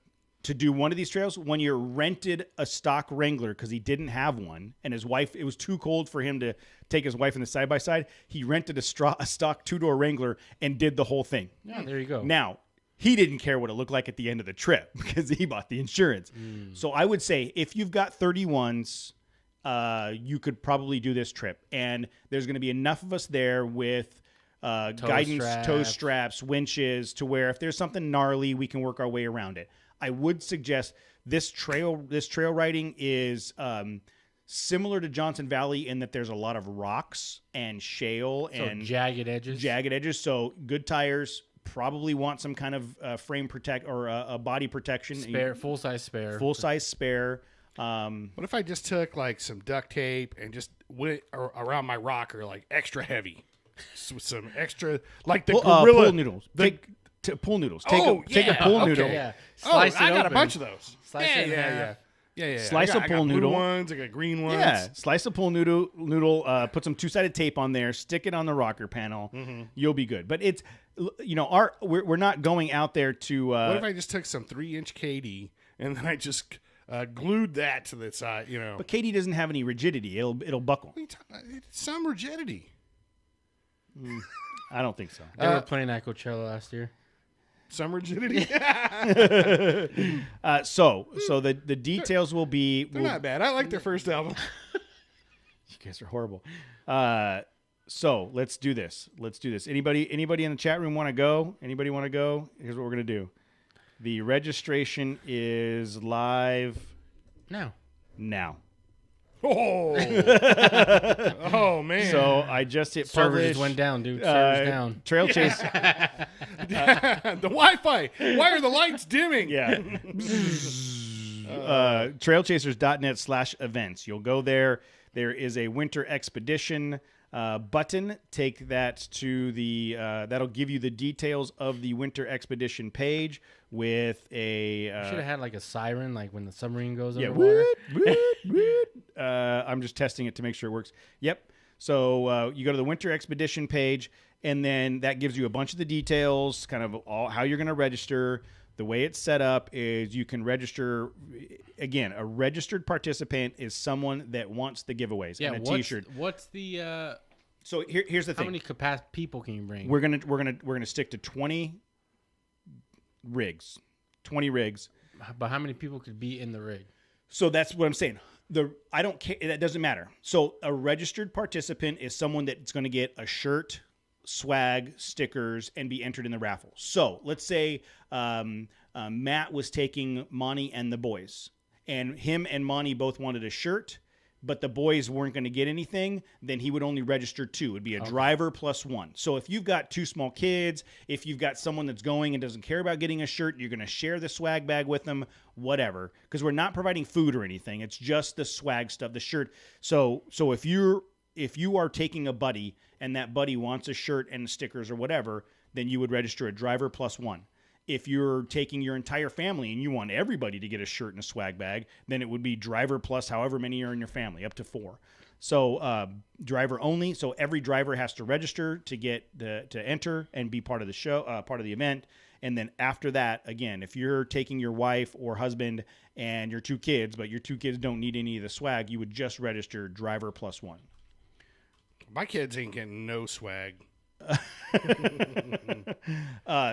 to do one of these trails, one year rented a stock Wrangler because he didn't have one, and his wife, it was too cold for him to take his wife in the side-by-side. He rented a stock two-door Wrangler and did the whole thing. Yeah, there you go. Now, he didn't care what it looked like at the end of the trip because he bought the insurance. So I would say if you've got 31s, you could probably do this trip. And there's going to be enough of us there with guidance, toe straps, winches, to where if there's something gnarly, we can work our way around it. I would suggest this trail riding is similar to Johnson Valley in that there's a lot of rocks and shale and jagged edges. So good tires. Probably want some kind of frame protect or a body protection. Full size spare. What if I just took like some duct tape and just went around my rocker like extra heavy, with some extra like the gorilla pool noodles. Pool noodles. Take a pool noodle. Yeah. I got a bunch of those. Slice it in half. Yeah. Slice a pool noodle. I got blue ones. I got green ones. Yeah. Slice a pool noodle. Put some two-sided tape on there. Stick it on the rocker panel. You'll be good. But it's we're not going out there to. What if I just took some 3-inch KD and then I just glued that to the side? But KD doesn't have any rigidity. It'll buckle. Some rigidity. I don't think so. They were playing at Coachella last year. Some rigidity. So the details will be. They're not bad. I like their first album. You guys are horrible. So let's do this. Anybody in the chat room want to go? Anybody want to go? Here's what we're gonna do. The registration is live now. Oh, oh man! So I just hit Server publish. just went down, dude. Server's down. Trail Chase. The Wi-Fi. Why are the lights dimming? Yeah. Trailchasers.net/events. You'll go there. There is a winter expedition button. Take that to the. That'll give you the details of the winter expedition page with a. Should have had like a siren, like when the submarine goes Yeah. underwater. I'm just testing it to make sure it works. Yep. So you go to the winter expedition page, and then that gives you a bunch of the details, kind of all how you're going to register. The way it's set up is you can register. Again, a registered participant is someone that wants the giveaways and a T-shirt. What's the? So here's the thing. How many people can you bring? We're gonna stick to 20 rigs. 20 rigs. But how many people could be in the rig? So that's what I'm saying. I don't care. That doesn't matter. So a registered participant is someone that's going to get a shirt, swag, stickers, and be entered in the raffle. So let's say Matt was taking Monty and the boys, and him and Monty both wanted a shirt. but the boys weren't going to get anything, then he would only register 2. It'd be a driver plus 1. So if you've got 2 small kids, if you've got someone that's going and doesn't care about getting a shirt, you're going to share the swag bag with them, whatever, because we're not providing food or anything. It's just the swag stuff, the shirt. So if you are taking a buddy and that buddy wants a shirt and stickers or whatever, then you would register a driver plus 1. If you're taking your entire family and you want everybody to get a shirt and a swag bag, then it would be driver plus however many are in your family, up to 4. So driver only. So every driver has to register to enter and be part of the show, part of the event. And then after that, again, if you're taking your wife or husband and your 2 kids, but your 2 kids don't need any of the swag, you would just register driver plus 1. My kids ain't getting no swag.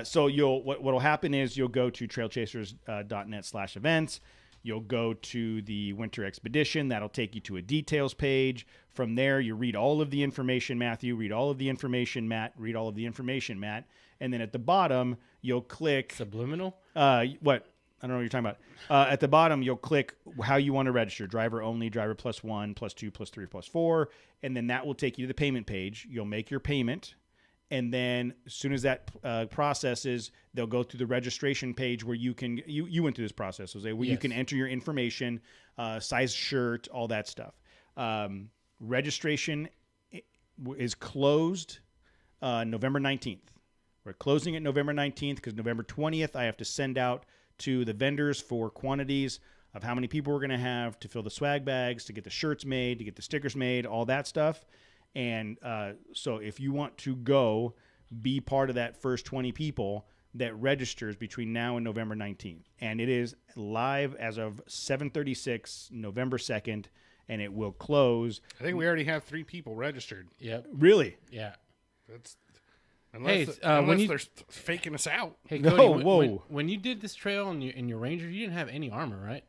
So what'll happen is you'll go to trailchasers.net/events. You'll go to the winter expedition. That'll take you to a details page. From there, you read all of the information, Matthew. Read all of the information, Matt. Read all of the information, Matt. And then at the bottom, you'll click Subliminal? what? I don't know what you're talking about. At the bottom, you'll click how you want to register. Driver only, driver plus 1, plus 2, plus 3, plus 4. And then that will take you to the payment page. You'll make your payment. And then as soon as that processes, they'll go through the registration page where you can, you went through this process, Jose, where you can enter your information, size shirt, all that stuff. Registration is closed November 19th. We're closing it November 19th because November 20th, I have to send out to the vendors for quantities of how many people we're going to have to fill the swag bags, to get the shirts made, to get the stickers made, all that stuff. And so if you want to go be part of that first 20 people that registers between now and November 19th. And it is live as of 7:36, November 2nd, and it will close. I think we already have 3 people registered. Yep. Really? Yeah. That's unless they're faking us out. Hey, No, Cody, whoa. when you did this trail in your Ranger, you didn't have any armor, right?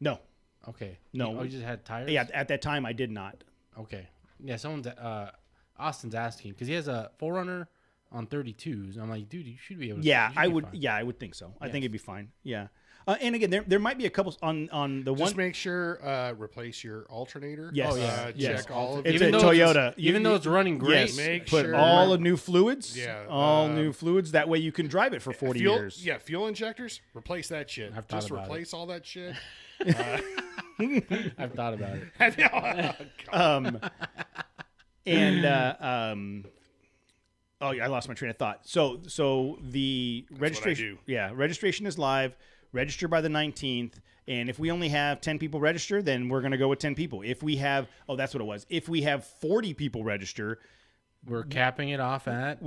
No. Okay. No. You just had tires? Yeah, at that time I did not. Okay. Yeah, Austin's asking because he has a Forerunner on 32s. I'm like, dude, you should be able to. Yeah, I would. Fine. Yeah, I would think so. I think it'd be fine. Yeah. And again, there might be a couple on the one. Just make sure replace your alternator. Yes. Oh, yeah. Yes. Check all of It's it. a Toyota. Even though it's running great. Yes. Make Put sure- all the new fluids. Yeah, All new fluids. That way you can drive it for 40 fuel, years. Yeah, fuel injectors. Replace that shit. I've thought Just about replace all that shit. I've thought about it. Oh, I lost my train of thought. So the registration, registration is live. Register by the 19th, and if we only have 10 people register, then we're going to go with 10 people. If we have, that's what it was. If we have 40 people register, We're capping it off at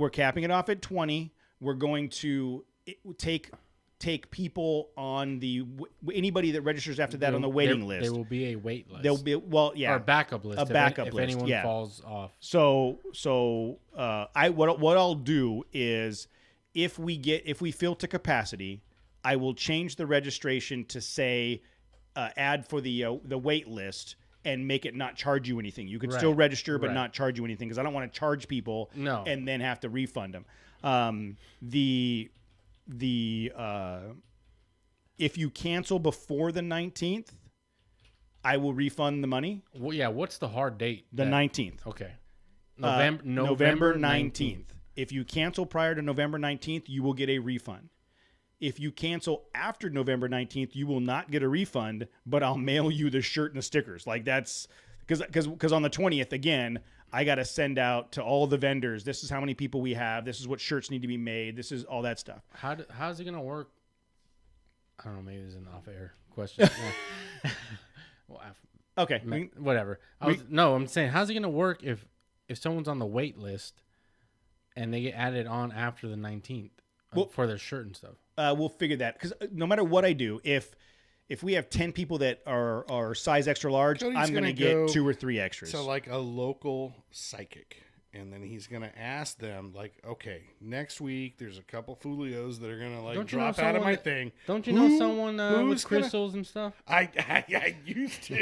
20. We're going to take people on anybody that registers after that on the waiting list. There will be a wait list. There'll be or a backup list. A backup if list. anyone Yeah. falls off. So what I'll do is if we fill to capacity, I will change the registration to say add for the wait list and make it not charge you anything. You can still register but not charge you anything because I don't want to charge people and then have to refund them. If you cancel before the 19th, I will refund the money. Well, yeah, what's the hard date? The 19th. Okay. November 19th. If you cancel prior to November 19th, you will get a refund. If you cancel after November 19th, you will not get a refund, but I'll mail you the shirt and the stickers. Like that's because on the 20th, again, I got to send out to all the vendors. This is how many people we have. This is what shirts need to be made. This is all that stuff. How's it going to work? I don't know. Maybe it's an off-air question. Okay. Whatever. I'm saying, how's it going to work if someone's on the wait list and they get added on after the 19th for their shirt and stuff? We'll figure that because no matter what I do, if we have 10 people that are size extra large, Cody's I'm going to gonna get go 2 or 3 extras. So like a local psychic. And then he's going to ask them, like, okay, next week there's a couple Folios that are going to, like, drop out of my thing. Don't you know someone with crystals and stuff? I used to.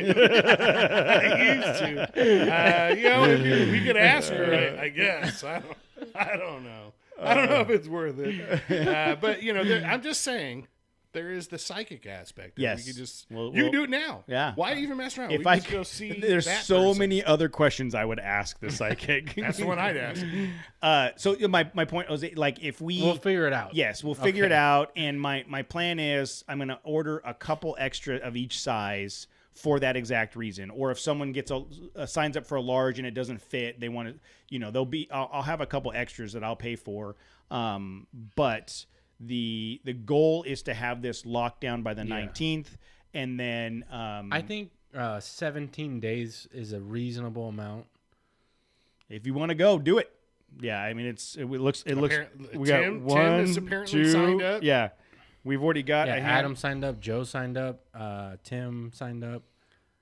We could ask her, I guess. I don't know. I don't know if it's worth it. But, I'm just saying, there is the psychic aspect. Yes. We could just Well, you can do it now. yeah. Why even mess around? If We I just go see. there's that so person. many other questions I would ask the psychic. That's the one I'd ask. So my point was like if We'll figure it out. Yes, we'll figure it out. And my plan is I'm going to order a couple extra of each size for that exact reason. Or if someone gets signs up for a large and it doesn't fit, they want to, I'll have a couple extras that I'll pay for. But the goal is to have this locked down by the 19th, and then I think 17 days is a reasonable amount. If you want to go, do it. Yeah, I mean it looks we got Tim one, is apparently 2, signed up. Yeah, we've already got. Adam signed up, Joe signed up, Tim signed up.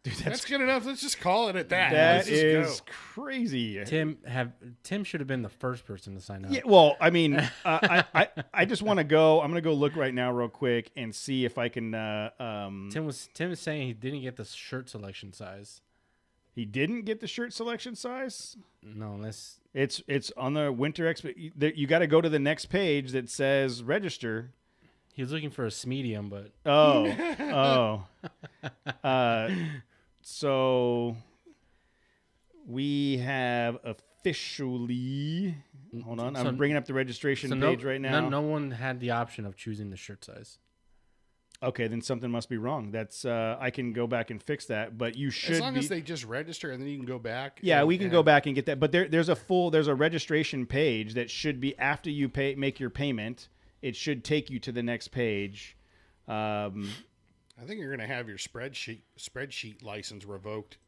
Dude, That's good enough. Let's just call it at that. That Let's just is go. crazy. Tim should have been the first person to sign up. Yeah, well, I mean, I just want to go. I'm going to go look right now, real quick, and see if I can. Tim is saying he didn't get the shirt selection size. He didn't get the shirt selection size. No, unless it's on the winter expo. You got to go to the next page that says register. he was looking for a medium, but So we have officially. Hold on, I'm bringing up the registration page right now. No one had the option of choosing the shirt size. Okay, then something must be wrong. That's I can go back and fix that, but you should. As long as they just register and then you can go back. Yeah, we can go back and get that. But there's a registration page that should be after you make your payment. It should take you to the next page. I think you're going to have your spreadsheet license revoked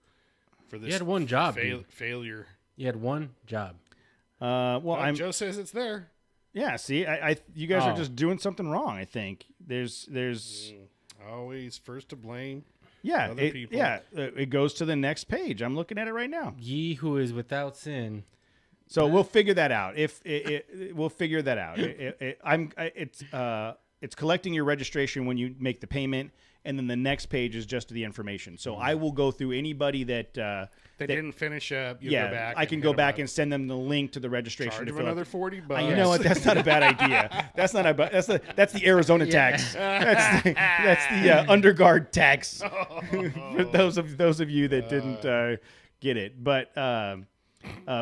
for this. You had one job, failure. You had one job. Joe says it's there. Yeah. See, you guys are just doing something wrong. I think there's always first to blame. Yeah, other people. Yeah. It goes to the next page. I'm looking at it right now. Ye who is without sin. So we'll figure that out. We'll figure that out. It's collecting your registration when you make the payment, and then the next page is just the information. So I will go through anybody that didn't finish up. Go back. I can go back and send them the link to the registration. Charge to them fill another out. $40. You know what? That's not a bad idea. That's the Arizona tax. That's the underguard tax for those of you that didn't get it. But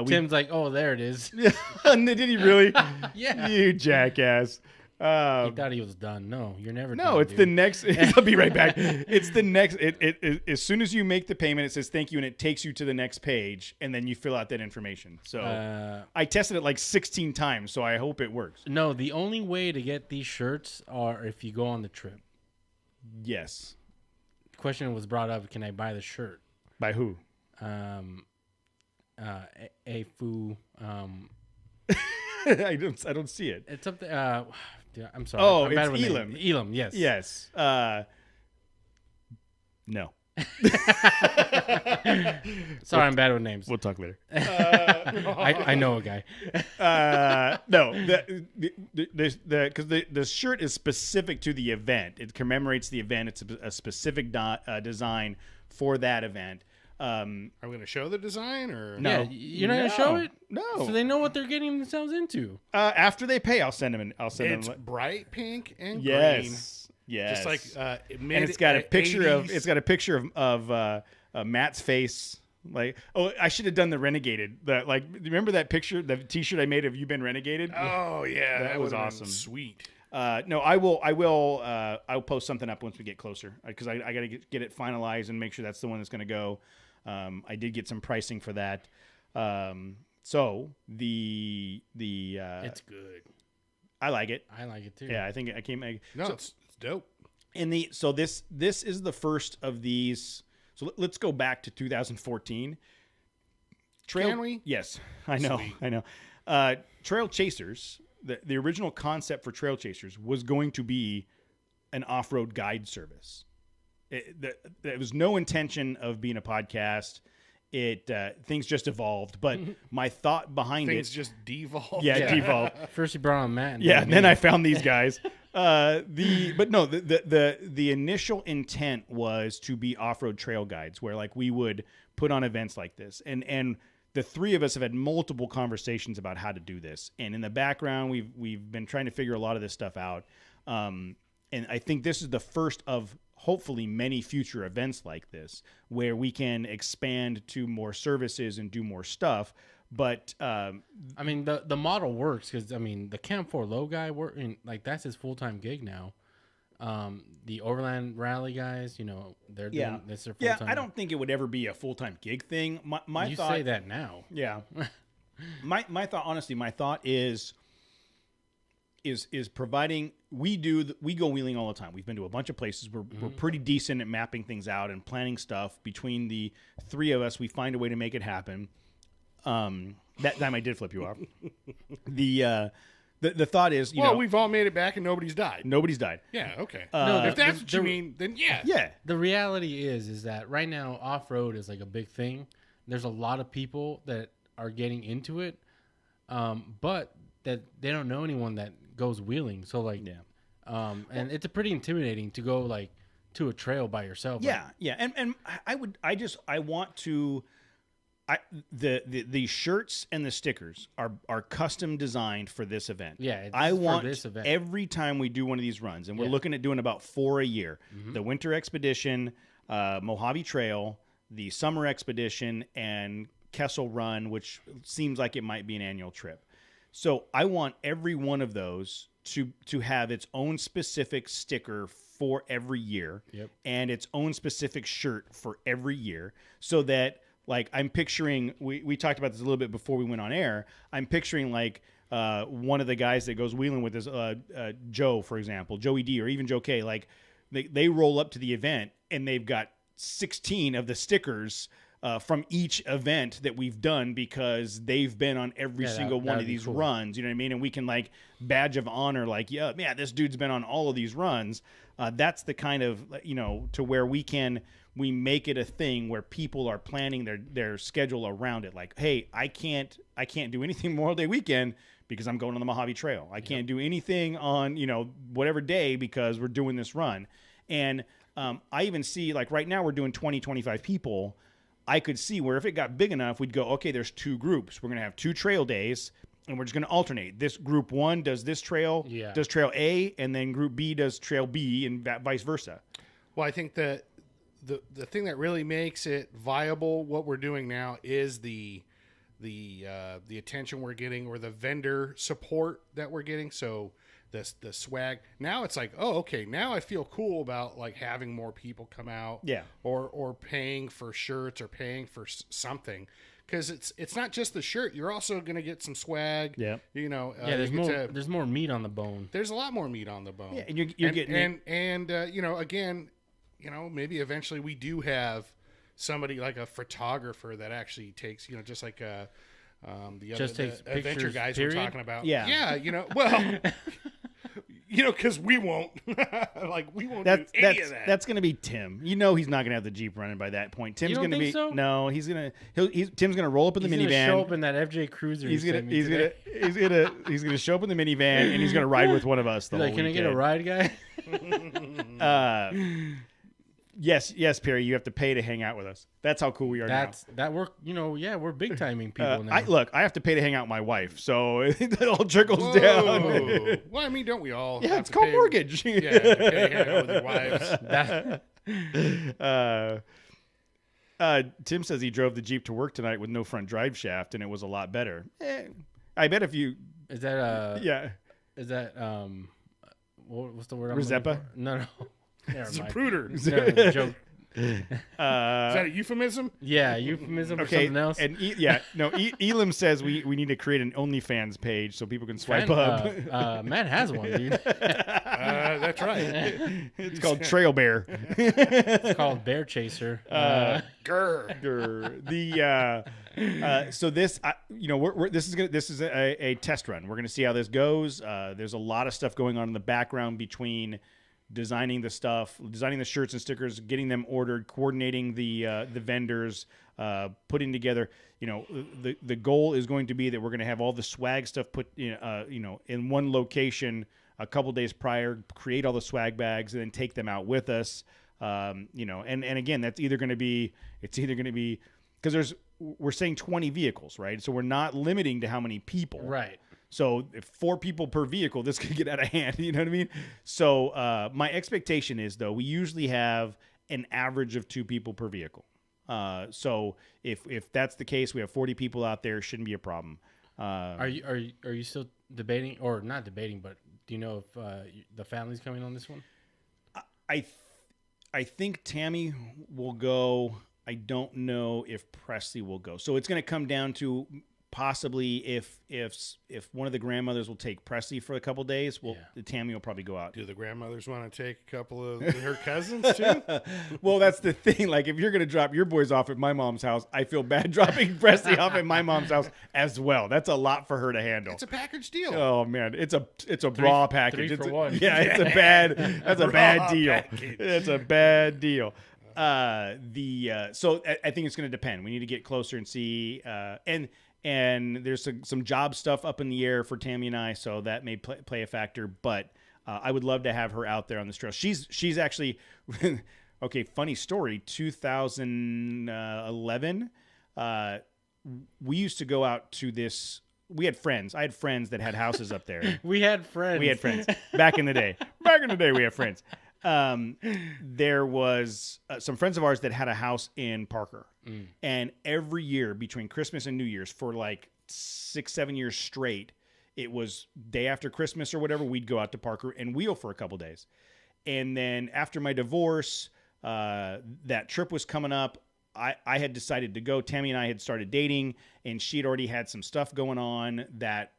Tim's like, oh, there it is. did he really? Yeah. You jackass. He thought he was done. No, you're never done. No, it's the next. I'll be right back. It's the next. It as soon as you make the payment, it says thank you, and it takes you to the next page, and then you fill out that information. So I tested it like 16 times, so I hope it works. No, the only way to get these shirts are if you go on the trip. Yes. The question was brought up: can I buy the shirt? By who? Afu. I don't see it. It's up there. I'm sorry. Oh, I'm bad it's with Elam. names. Elam, yes. Yes. No. Sorry, I'm bad with names. We'll talk later. I know a guy. No, because the shirt is specific to the event. It commemorates the event. It's a specific design for that event. Are we going to show the design or No. Yeah, you're not going to show it? No. So they know what they're getting themselves into. After they pay, I'll send them. It's bright pink and green. Yes. Yes. Just like and it's got a picture 80s. of Matt's face. Like, oh, I should have done the Renegated. Remember that picture, the T-shirt I made of You Been Renegated? Oh yeah, that was would've been awesome. Sweet. No, I'll post something up once we get closer because I got to get it finalized and make sure that's the one that's going to go. I did get some pricing for that. So the It's good. I like it. I like it too. Yeah, I think I came. No, So, it's dope. this is the first of these. So let's go back to 2014. Can we? Yes, I know. Sweet. I know. Trail Chasers. The original concept for Trail Chasers was going to be an off-road guide service. There was no intention of being a podcast. Things just evolved, but my thought behind Things it just devolved. Yeah, devolved. First you brought on Matt. And then I found these guys. The initial intent was to be off-road trail guides, where like we would put on events like this, and the three of us have had multiple conversations about how to do this. And in the background, we've been trying to figure a lot of this stuff out. And and I think this is the first of hopefully many future events like this where we can expand to more services and do more stuff. But I mean, the model works because I mean the Camp 4 Low guy like that's his full-time gig now. The Overland Rally guys, they're doing this their full-time. Yeah, I don't think it would ever be a full-time gig thing. My you thought, say that now. Yeah. my thought, honestly, my thought is providing. We go wheeling all the time. We've been to a bunch of places. We're pretty decent at mapping things out and planning stuff. Between the three of us, we find a way to make it happen. That time I did flip you off. The thought is, we've all made it back and nobody's died. Nobody's died. Yeah, okay. No, if that's what you mean, then yeah. Yeah. The reality is that right now off-road is like a big thing. There's a lot of people that are getting into it, but that they don't know anyone that goes wheeling. So like, and it's pretty intimidating to go like to a trail by yourself. Yeah, yeah, and I want to. The shirts and the stickers are custom designed for this event. Yeah, I want for this event. Every time we do one of these runs, and we're looking at doing about 4 a year. The Winter Expedition, Mojave Trail, the Summer Expedition, and Kessel Run, which seems like it might be an annual trip. So I want every one of those to have its own specific sticker for every year, and its own specific shirt for every year, so that. Like, I'm picturing, we talked about this a little bit before we went on air. I'm picturing, like, one of the guys that goes wheeling with us, Joe, for example, Joey D, or even Joe K. Like, they roll up to the event, and they've got 16 of the stickers from each event that we've done because they've been on every single one of these runs. You know what I mean? And we can, like, badge of honor, like, yeah, this dude's been on all of these runs. That's the kind of, to where we make it a thing where people are planning their schedule around it. Like, hey, I can't do anything Memorial Day weekend because I'm going on the Mojave Trail. I can't do anything on, whatever day because we're doing this run. And I even see, like, right now we're doing 20, 25 people. I could see where if it got big enough, we'd go, okay, there's 2 groups. We're going to have 2 trail days, and we're just going to alternate. This group 1 does this trail, does trail A, and then group B does trail B, and vice versa. Well, I think that the thing that really makes it viable, what we're doing now, is the attention we're getting, or the vendor support that we're getting. So the swag. Now it's like, oh, okay, now I feel cool about like having more people come out, or paying for shirts or paying for something, because it's not just the shirt. You're also going to get some swag. Yeah, there's more meat on the bone. There's a lot more meat on the bone. Yeah, and you're getting again. Maybe eventually we do have somebody like a photographer that actually takes, just like the adventure guys we're talking about. Yeah. Because we wont. We won't do any of that. That's going to be Tim. He's not going to have the Jeep running by that point. Tim's going to be so? No, Tim's going to roll up in the minivan. He's going to show up in that FJ Cruiser. He's going to show up in the minivan, and he's going to ride with one of us the whole weekend. Can I get a ride, guy? Yes, Perry. You have to pay to hang out with us. That's how cool we are now. We're big timing people now. I have to pay to hang out with my wife, so it all trickles down. Well, I mean, don't we all? Yeah, it's called mortgage. Yeah, to pay to hang out with your wives. Tim says he drove the Jeep to work tonight with no front drive shaft, and it was a lot better. I bet if you is that is that what's the word? Rezepa? No. Zapruder. No, joke. Is that a euphemism? Yeah, euphemism for something else. And Elam says we need to create an OnlyFans page so people can swipe up. Matt has one, dude. That's right. It's called Trail Bear. It's called Bear Chaser. Grr. So this, this is a test run. We're gonna see how this goes. There's a lot of stuff going on in the background between designing the stuff, designing the shirts and stickers, getting them ordered, coordinating the vendors, putting together. The goal is going to be that we're going to have all the swag stuff put in one location a couple days prior, create all the swag bags, and then take them out with us. And again, that's either going to be because we're saying 20 vehicles, right? So we're not limiting to how many people, right? So if 4 people per vehicle, this could get out of hand. You know what I mean? So my expectation is, though, we usually have an average of 2 people per vehicle. So if that's the case, we have 40 people out there. Shouldn't be a problem. Are you still debating, or not debating, but do you know if the family's coming on this one? I think Tammy will go. I don't know if Presley will go. So it's going to come down to possibly if one of the grandmothers will take Presley for a couple days, Tammy will probably go out. Do the grandmothers want to take a couple of her cousins too? Well, that's the thing. Like, if you're going to drop your boys off at my mom's house, I feel bad dropping Presley off at my mom's house as well. That's a lot for her to handle. It's a package deal. Oh man, it's a raw package. 3 for 1. Yeah, it's a bad deal. It's a bad deal. So I think it's going to depend. We need to get closer and see. And there's some job stuff up in the air for Tammy and I, so that may play a factor. But I would love to have her out there on this trail. She's actually okay. Funny story. 2011, we used to go out to this. We had friends. I had friends that had houses up there. We had friends. Back in the day. We had friends. There was some friends of ours that had a house in Parker. And every year between Christmas and New Year's for like 6-7 years straight, it was day after Christmas or whatever, we'd go out to Parker and wheel for a couple days. And then after my divorce, that trip was coming up. I had decided to go. Tammy and I had started dating, and she'd already had some stuff going on that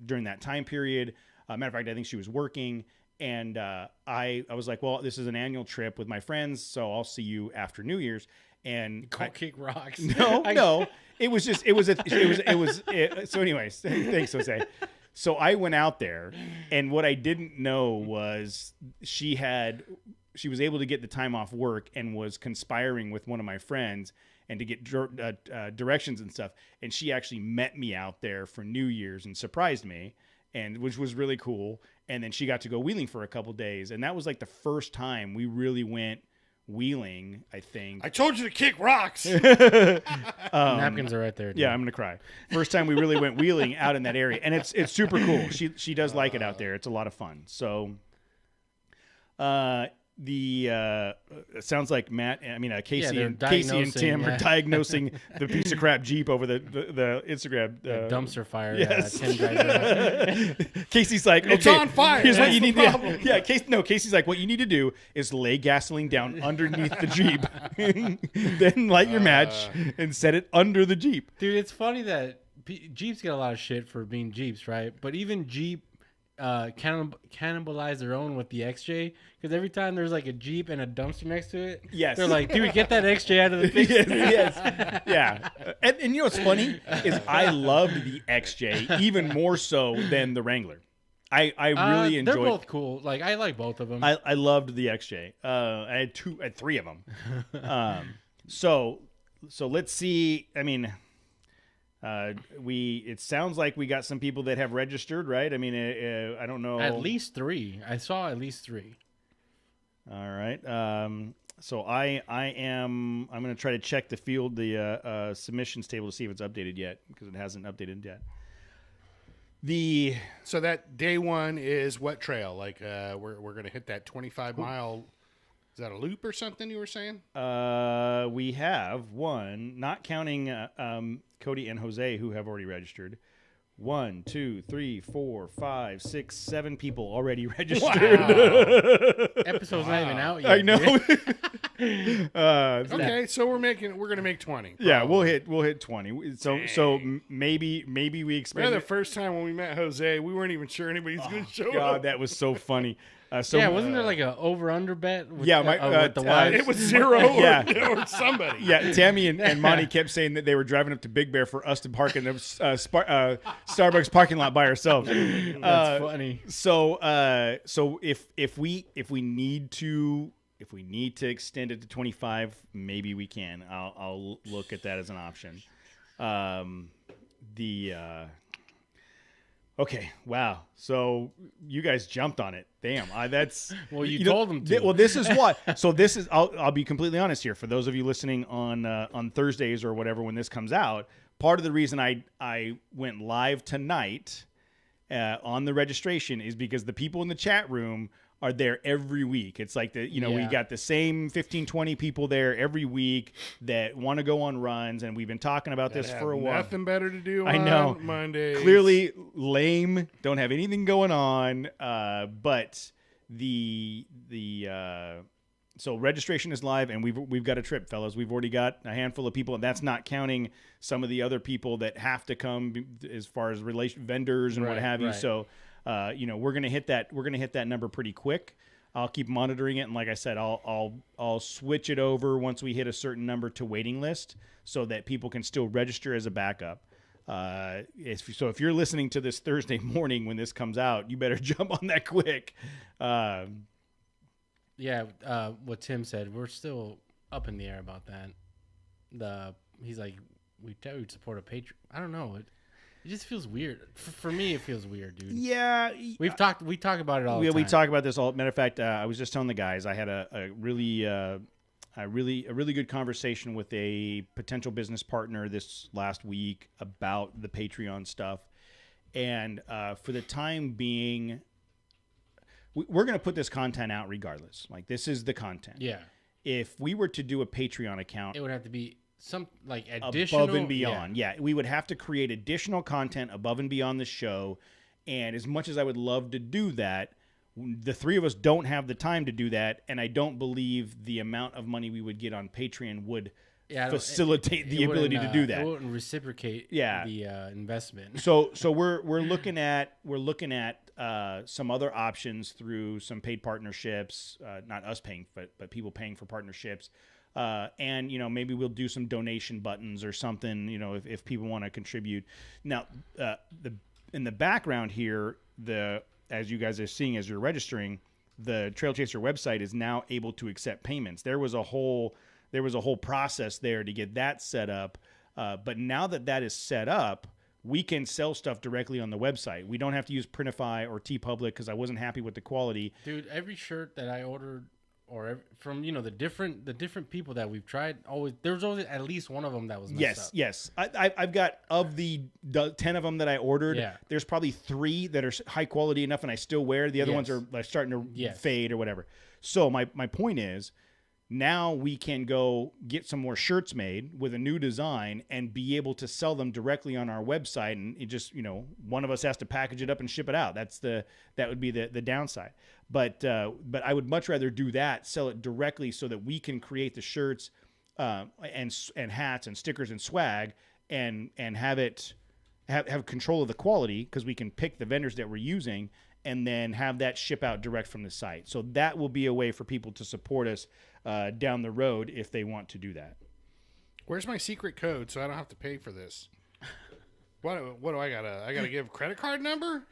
during that time period. Matter of fact, I think she was working. And I was like, well, this is an annual trip with my friends, so I'll see you after New Year's. And kick rocks. No. It was. So anyways, thanks, Jose. So I went out there, and what I didn't know was she was able to get the time off work and was conspiring with one of my friends and to get directions and stuff. And she actually met me out there for New Year's and surprised me, and which was really cool. And then she got to go wheeling for a couple days, and that was like the first time we really went wheeling, I think. I told you to kick rocks. Napkins are right there. Dude. Yeah, I'm gonna cry. First time we really went wheeling out in that area, and it's super cool. She does like it out there. It's a lot of fun. So, it sounds like Casey and Tim are diagnosing the piece of crap Jeep over the Instagram dumpster fire. Yes. Tim drives Casey's like, it's okay, on fire. Here's what That's you the need problem. to Casey's like, what you need to do is lay gasoline down underneath the Jeep, then light your match and set it under the Jeep. Dude, it's funny that Jeeps get a lot of shit for being Jeeps, right? But even Jeep cannibalize their own with the XJ, because every time there's like a Jeep and a dumpster next to it, yes, they're like, dude, get that XJ out of the thing. yes. Yeah. And you know what's funny is I loved the XJ even more so than the Wrangler. I really enjoyed. They're both cool. Like, I like both of them. I loved the XJ. I had 3 of them. So let's see. I mean, it sounds like we got some people that have registered, right? I mean, I don't know. At least 3. I saw at least 3. All right. So I'm going to try to check the field, the submissions table to see if it's updated yet, because it hasn't updated yet. So that day one is what trail? Like, we're going to hit that 25-mile. Is that a loop or something you were saying? We have one, not counting Cody and Jose, who have already registered. 1, 2, 3, 4, 5, 6, 7 people already registered. Wow. Episode's not even out yet. I know. Okay, so we're going to make 20. Yeah, we'll hit 20. So maybe we expect. Remember the first time when we met Jose, we weren't even sure anybody's going to show God, up. that was so funny. Wasn't there like a over/under bet? With, yeah, with the wives? It was 0 or somebody. Yeah, Tammy and Monty kept saying that they were driving up to Big Bear for us to park in the Starbucks parking lot by ourselves. That's funny. So if we need to extend it to 25, maybe we can. I'll look at that as an option. Okay. Wow. So you guys jumped on it. Damn. That's well. You told them to. Well, this is what. So this is. I'll be completely honest here. For those of you listening on Thursdays or whatever when this comes out, part of the reason I went live tonight on the registration is because the people in the chat room are there every week. It's like we got the same 15, 20 people there every week that want to go on runs, and we've been talking about this for a while. Nothing better to do. I know. On Mondays. Clearly lame. Don't have anything going on. But so registration is live, and we've got a trip, fellas. We've already got a handful of people, and that's not counting some of the other people that have to come as far as vendors and what have you. So. We're gonna hit that number pretty quick. I'll keep monitoring it, and like I said, I'll switch it over once we hit a certain number to waiting list, so that people can still register as a backup. So if you're listening to this Thursday morning when this comes out, you better jump on that quick. What Tim said, we're still up in the air about that. He's like, we'd support a Patreon. I don't know. It just feels weird. For me, it feels weird, dude. Yeah. We talk about it all the time. We talk about this all. Matter of fact, I was just telling the guys I had a really good conversation with a potential business partner this last week about the Patreon stuff. And for the time being, we're going to put this content out regardless. Like, this is the content. Yeah. If we were to do a Patreon account, it would have to be some like additional above and beyond. Yeah, we would have to create additional content above and beyond the show. And as much as I would love to do that, the three of us don't have the time to do that, and I don't believe the amount of money we would get on Patreon would facilitate the ability to do that. It wouldn't reciprocate the investment. So we're looking at some other options through some paid partnerships, not us paying, but people paying for partnerships. And maybe we'll do some donation buttons or something, if people want to contribute. Now, in the background here, as you guys are seeing as you're registering, the Trail Chaser website is now able to accept payments. There was a whole process there to get that set up, but now that is set up, we can sell stuff directly on the website. We don't have to use Printify or TeePublic because I wasn't happy with the quality. Dude, every shirt that I ordered, or from the different people that we've tried, there's always at least one of them that was messed up. Yes. I've got, of the 10 of them that I ordered, there's probably 3 that are high quality enough and I still wear. The other ones are like starting to fade or whatever. So my point is, now we can go get some more shirts made with a new design and be able to sell them directly on our website. And it just, one of us has to package it up and ship it out. That would be the downside. But I would much rather do that, sell it directly so that we can create the shirts and hats and stickers and swag and have control of the quality, because we can pick the vendors that we're using and then have that ship out direct from the site. So that will be a way for people to support us down the road if they want to do that. Where's my secret code so I don't have to pay for this? What do I gotta give a credit card number?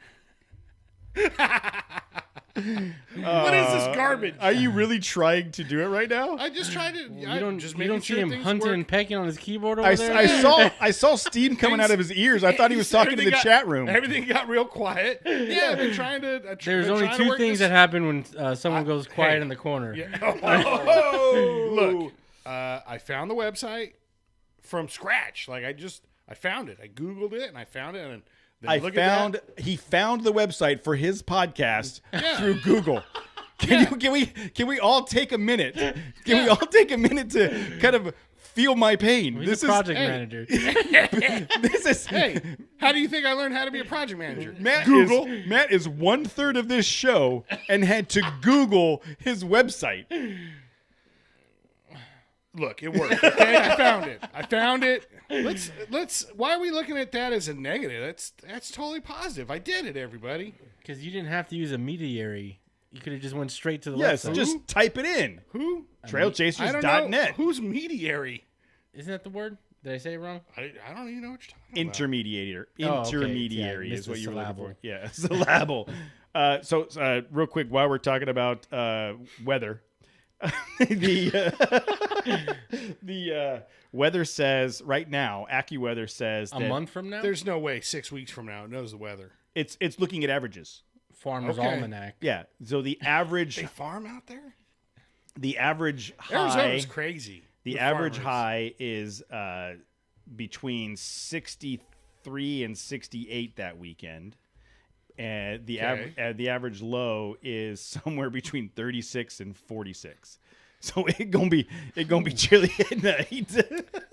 What is this garbage? Are you really trying to do it right now? I just tried to. You don't see him hunting and pecking on his keyboard over there? I saw steam coming out of his ears. I thought he was talking to the chat room. Everything got real quiet. Yeah, I've been trying to. There's only 2 things that happen when someone goes quiet in the corner. Yeah. Look, I found the website from scratch. Like I found it. I Googled it and I found it. And he found the website for his podcast through Google. Can we all take a minute? Can we all take a minute to kind of feel my pain? He's a project manager. This is how do you think I learned how to be a project manager? Matt is 1/3 of this show and had to Google his website. Look, it worked. Okay, I found it. Let's. Why are we looking at that as a negative? That's totally positive. I did it, everybody. Because you didn't have to use a mediary. You could have just went straight to the website. Just type it in. Who? Trailchasers.net. Who's mediary? Isn't that the word? Did I say it wrong? I don't even know what you're talking Intermediary. about. Intermediary is what you were looking for. Yeah, syllable. So real quick, while we're talking about weather, the weather says right now, AccuWeather says a month from now. There's no way 6 weeks from now it knows the weather. It's looking at averages. Farmer's Almanac. Yeah. So the average. They farm out there. The average high. Arizona's crazy. The average high is between 63 and 68 that weekend. and the Okay. the average low is somewhere between 36 and 46. So it gonna be chilly at night.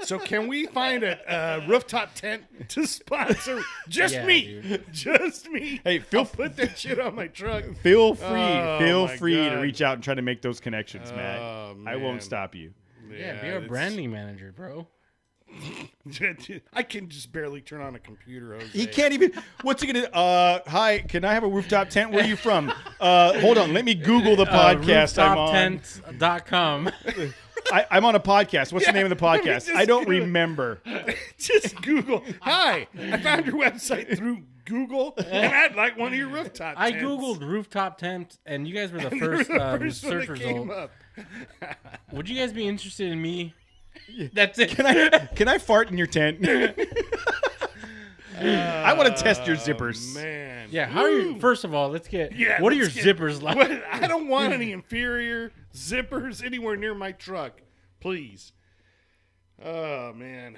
So can we find a rooftop tent to sponsor just Yeah, me? dude. Just me. Hey, I'll put that shit on my truck. Feel free Oh, my to God. reach out and try to make those connections, Matt. Oh, I man. won't stop you. Yeah, be our it's- branding manager, bro. I can just barely turn on a computer. Jose. He can't even. What's he gonna? Hi, can I have a rooftop tent? Where are you from? Hold on, let me Google the podcast I'm on. Rooftoptent.com. I'm on a podcast. What's the name of the let me podcast? just I don't do it. remember. Just Google. Hi, I found your website through Google, and I'd like one of your rooftop I tents. googled rooftop tent, and you guys were the And they were first, the first search one that came result. up. Would you guys be interested in me? That's it. Can I fart in your tent? I want to test your zippers. Man. Yeah. How are you? First of all, let's get. Yeah, What are your let's get- zippers like? What- I don't want any inferior zippers anywhere near my truck. Please. Oh, man.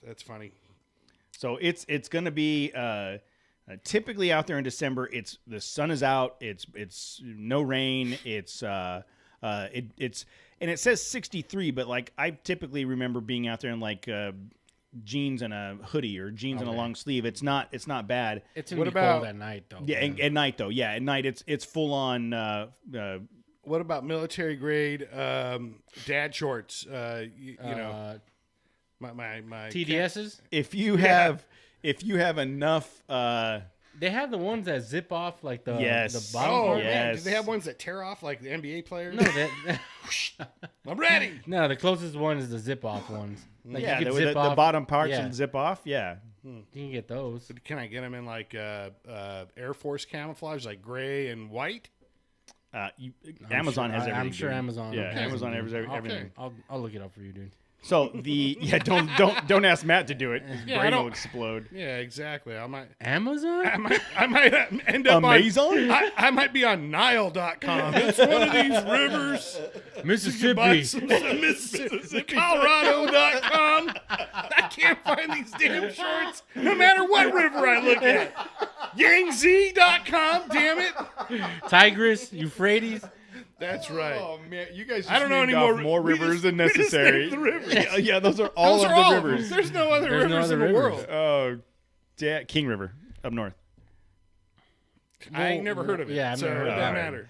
That's funny. So it's going to be typically out there in December. It's the sun is out. It's no rain. It's and it says 63, but like I typically remember being out there in like jeans and a hoodie or jeans and a long sleeve. It's not bad. It's gonna What be about- cold at night, though. Yeah, man. at night though. Yeah, at night it's full on. What about military grade dad shorts? You know, my TDSs. If you have enough. They have the ones that zip off like the Yes. the bottom Oh part. man, Yes. do they have ones that tear off like the NBA players? No, that, I'm ready. no. The closest one is the zip off ones. Like Yeah, you the, can zip the off. bottom parts yeah. and zip off. Yeah. You can get those. Can I get them in like Air Force camouflage, like gray and white? Amazon sure- has everything. I'm sure dude. Amazon. Yeah, has Amazon them, has dude. everything. I'll look it up for you, dude. So don't ask Matt to do it. His Yeah, I brain don't- will explode. Yeah, exactly. I might Amazon? end up Amazon? I might be on Nile.com. It's one of these rivers. Buy Mississippi. some Mississippi. Colorado.com. I can't find these damn shorts no matter what river I look at. Yangtze.com, damn it. Tigris, Euphrates. That's right. Oh man, you guys! Just I don't know named any off more we rivers just- than we just necessary. named the rivers. Yeah, those are all Those of are the all of rivers. them. There's no other There's no rivers other in the rivers. world. King River up north. I ain't never heard of it. Yeah, I've so never heard it of doesn't it. matter.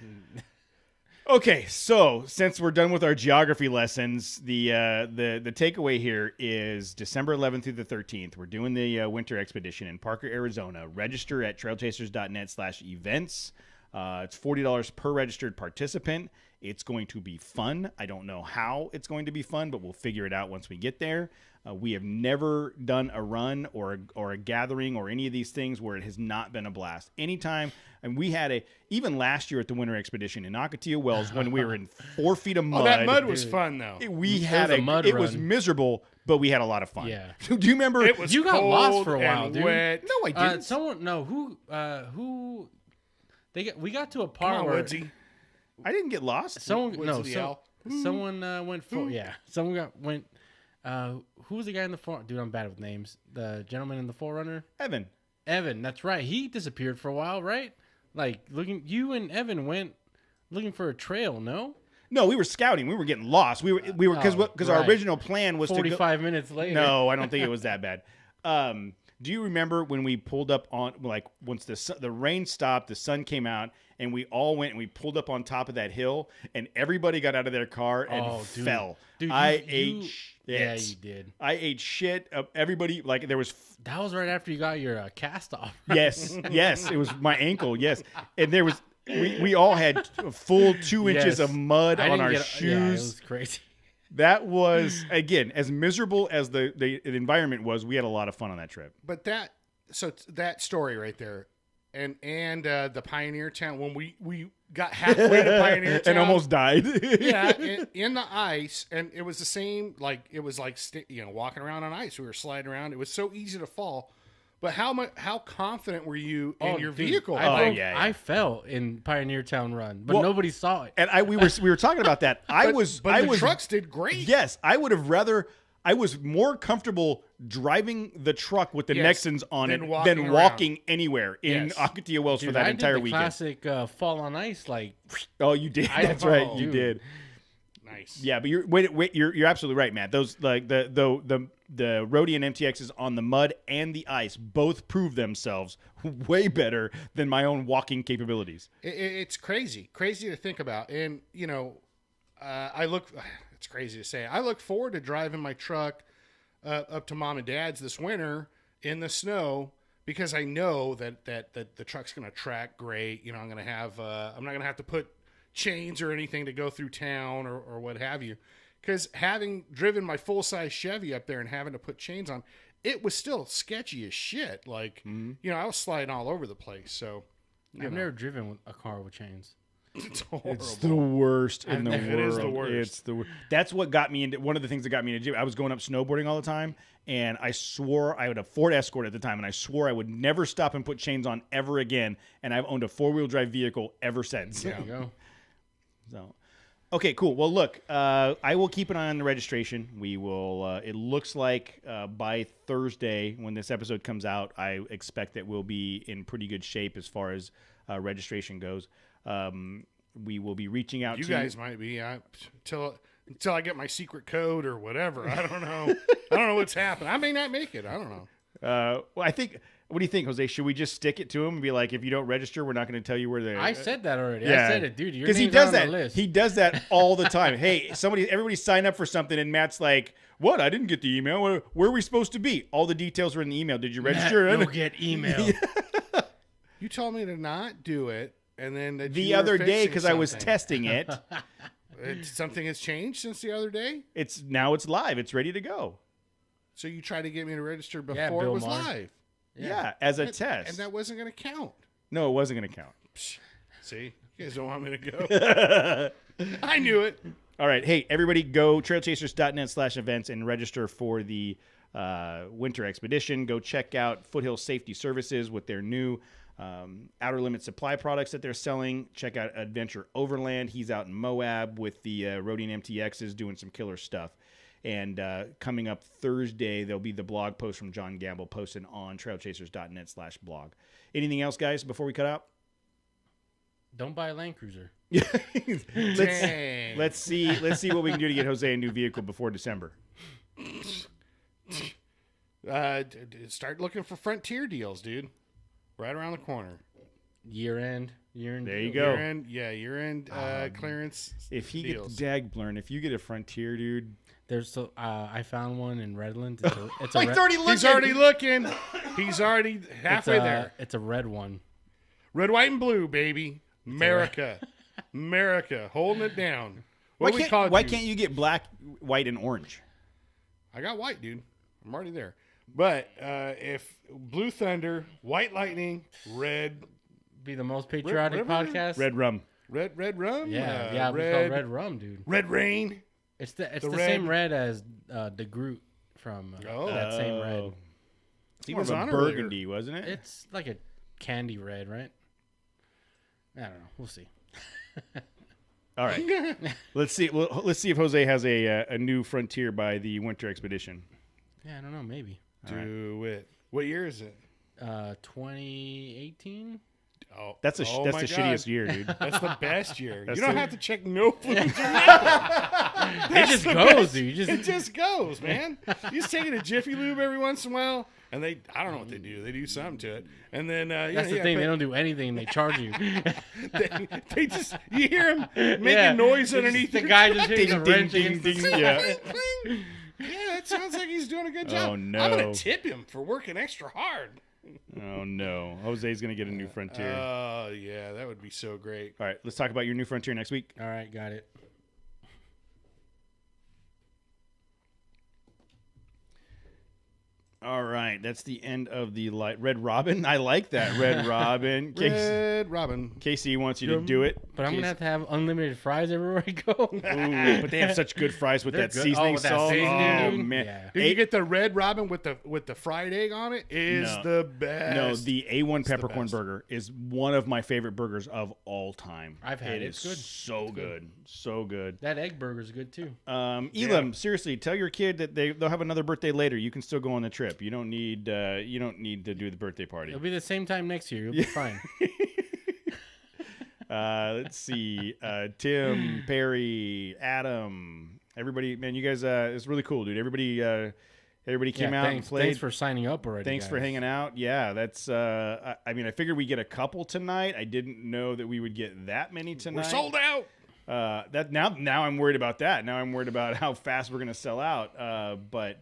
Okay, so since we're done with our geography lessons, the takeaway here is December 11th through the 13th. We're doing the winter expedition in Parker, Arizona. Register at trailchasers.net/events. It's $40 per registered participant. It's going to be fun. I don't know how it's going to be fun, but we'll figure it out once we get there. We have never done a run or a gathering or any of these things where it has not been a blast. Anytime, and we had even last year at the winter expedition in Ocotillo Wells when we were in 4 feet of mud. Oh, that mud was fun though. We It had was a mud it was run. miserable, but we had a lot of fun. Yeah. Do you remember? It was You got lost cold for a while, and dude. wet. No, I didn't. Someone no who we got to a Come part on, where Woodsy. I didn't get lost. someone Woodsy the owl. someone went for yeah someone went who was the guy in the dude, I'm bad with names. The gentleman in the Forerunner, Evan. Evan. That's right. He disappeared for a while, right? Like you and Evan went looking for a trail. No, No, we were scouting. We were getting lost. We were because our right. original plan was to go. 45 minutes later. No, I don't think it was that bad. Do you remember when we pulled up on once the rain stopped, the sun came out, and we all went and we pulled up on top of that hill, and everybody got out of their car and dude. fell. Dude, I you- ate you- shit. Yeah, you did. I ate shit. Everybody there was. That was right after you got your cast off. Yes, it was my ankle. Yes, and there was. We all had a full 2 inches Yes. of mud I on didn't our get- shoes. Yeah, it was crazy. That was again as miserable as the environment was. We had a lot of fun on that trip. But that story right there, and the Pioneer Town when we got halfway to Pioneer Town And almost died. yeah in the ice, and it was the same it was like walking around on ice. We were sliding around. It was so easy to fall. But how confident were you in your dude, vehicle? yeah. I fell in Pioneer Town Run, but Well, nobody saw it. And we were talking about that. I but was the trucks did great. Yes, I would have rather. I was more comfortable driving the truck with the Yes, Nexans on than it walking than around. walking anywhere in Yes. Ocotillo Wells for Dude, that I entire did the weekend. classic fall on ice. Like, Oh, you did. I- That's right. You dude. did. Nice. Yeah, but you're absolutely right, Matt. Those like the Rhodian MTXs on the mud and the ice both prove themselves way better than my own walking capabilities. It's crazy to think about. And, you know, it's crazy to say. I look forward to driving my truck up to mom and dad's this winter in the snow because I know that the truck's going to track great. You know, I'm not going to have to put chains or anything to go through town or what have you. Because having driven my full-size Chevy up there and having to put chains on, it was still sketchy as shit. Like, you know, I was sliding all over the place. So, I've never driven a car with chains. it's horrible. It's the worst in the world. It is the worst. It's the worst. That's what got me into one of the things that got me into. I was going up snowboarding all the time, and I swore I had a Ford Escort at the time, and I swore I would never stop and put chains on ever again. And I've owned a 4-wheel drive vehicle ever since. There you go. So, okay, cool. Well, look, I will keep an eye on the registration. We will. It looks like by Thursday, when this episode comes out, I expect that we'll be in pretty good shape as far as registration goes. We will be reaching out. You to guys might be until I get my secret code or whatever. I don't know. I don't know what's happening. I may not make it. I don't know. Well, I think. What do you think, Jose? Should we just stick it to him and be like, if you don't register, we're not going to tell you where they're. I said that already. Yeah. I said it, dude. Your Because he name's does on that. the list. He does that all the time. Hey, everybody sign up for something, and Matt's like, "What? I didn't get the email. Where are we supposed to be? All the details are in the email. Did you register?" You'll get email. You told me to not do it, and then that The you were other day, fixing because I was something. testing it, Something has changed since the other day. it's live. It's ready to go. So you tried to get me to register before Yeah, it Bill was Maher. live. Yeah, as a test. And that wasn't going to count. No, it wasn't going to count. See, you guys don't want me to go. I knew it. All right. Hey, everybody go trailchasers.net/events and register for the winter expedition. Go check out Foothill Safety Services with their new Outer Limit supply products that they're selling. Check out Adventure Overland. He's out in Moab with the Rhodian MTXs doing some killer stuff. And coming up Thursday, there'll be the blog post from John Gamble posted on trailchasers.net/blog. Anything else, guys, before we cut out? Don't buy a Land Cruiser. Dang. Let's see what we can do to get Jose a new vehicle before December. Start looking for Frontier deals, dude. Right around the corner. Year end. There you go. Year-end clearance If he deals. gets Dagblern, if you get a Frontier, dude. There's I found one in Redlands. It's a He's already looking. He's already looking. He's already halfway there. It's a red one. Red, white, and blue, baby. America. America. Holding it down. Why What we call can't you get black, white, and orange? I got white, dude. I'm already there. But if Blue Thunder, White Lightning, Red Be the most patriotic Red- podcast. Red rum. Red Rum? Yeah, we call Red, red rum, dude. Red Rain. It's the the same red. red as the Groot from that same red. He More was of a on burgundy, wasn't it? It's like a candy red, right? I don't know. We'll see. All right. Let's see. Well, let's see if Jose has a new Frontier by the winter expedition. Yeah, I don't know. Maybe Do it. What year is it? 2018. Oh, That's the my God. shittiest year, dude. That's the best year. That's You don't the- have to check no fluids. It just goes, dude. You It just just goes, man. You just take it to Jiffy Lube every once in a while, and I don't know what they do. They do something to it, and then that's the thing. They don't do anything. They charge you. they just you hear them making noise underneath The your guy just hitting a Ding, wrench ding, against the ding, seat. yeah. Cling. Yeah, it sounds like he's doing a good job. Oh, no. I'm gonna tip him for working extra hard. Oh no, Jose's gonna get a new Frontier. Oh yeah, that would be so great. All right, let's talk about your new Frontier next week. All right, got it. All right, that's the end of the Red Robin. I like that, Red Robin. Red Robin. Casey wants you to do it. But I'm going to have unlimited fries everywhere I go. Ooh, but they have such good fries with that good. seasoning with that salt. seasoning, Oh, dude. man. Yeah. Dude, you get the Red Robin with the fried egg on it is the best. No, the A1 peppercorn best. burger is one of my favorite burgers of all time. I've had it. It's It's good. so good. So good. That egg burger's good, too. Elam, seriously, tell your kid that they'll have another birthday later. You can still go on the trip. You don't need to do the birthday party. It'll be the same time next year. You'll be fine. Let's see. Tim, Perry, Adam, everybody. Man, you guys, it's really cool, dude. Everybody came out and played. Thanks for signing up already. Thanks for hanging out. Yeah, that's. I figured we'd get a couple tonight. I didn't know that we would get that many tonight. We're sold out. That now I'm worried about that. Now I'm worried about how fast we're gonna sell out. But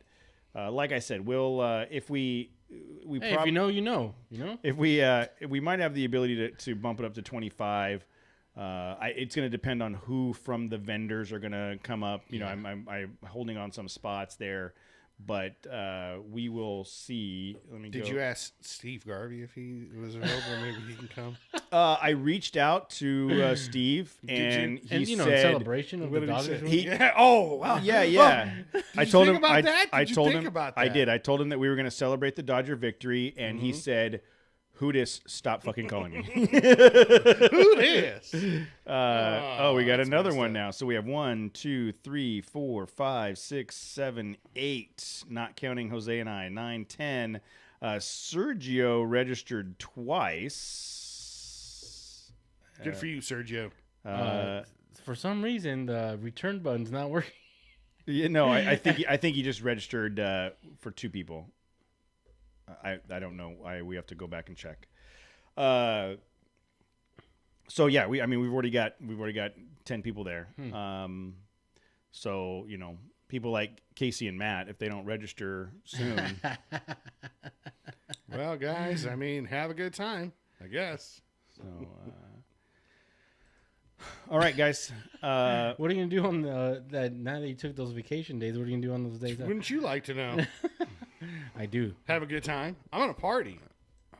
like I said, we'll if we if you know, you know. if we might have the ability to bump it up to 25. It's going to depend on who from the vendors are going to come up. You know, I'm holding on some spots there, but we will see. Did you ask Steve Garvey if he was available? Maybe he can come. I reached out to Steve, and he in said, celebration of the did he Dodgers say? win? Yeah. Oh, wow. Yeah. I told him about that? I Did you told think him about I that? did. I told him that we were going to celebrate the Dodger victory, and he said, "Hootis, stop fucking calling me." Who this? We got that's another messed one up. now. So we have 1, 2, 3, 4, 5, 6, 7, 8, not counting Jose and I. 9, 10. Sergio registered twice. Good for you, Sergio. For some reason, the return button's not working. I think he just registered for 2 people. I don't know. We have to go back and check. So yeah, we've already got 10 people there. So people like Casey and Matt, if they don't register soon. Well, guys, have a good time, I guess. So all right, guys. What are you gonna do on that? Now that you took those vacation days, what are you gonna do on those days? Wouldn't you like to know? I do. Have a good time. I'm gonna party.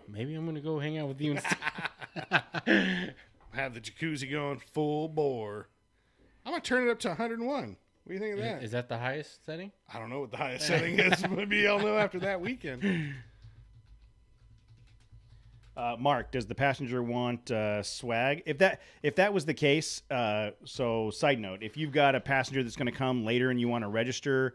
Maybe I'm gonna go hang out with you. Have the jacuzzi going full bore. I'm gonna turn it up to 101. What do you think of that? Is that the highest setting? I don't know what the highest setting is. Maybe I'll know after that weekend. Mark, does the passenger want swag? If that was the case, so side note, if you've got a passenger that's going to come later and you want to register,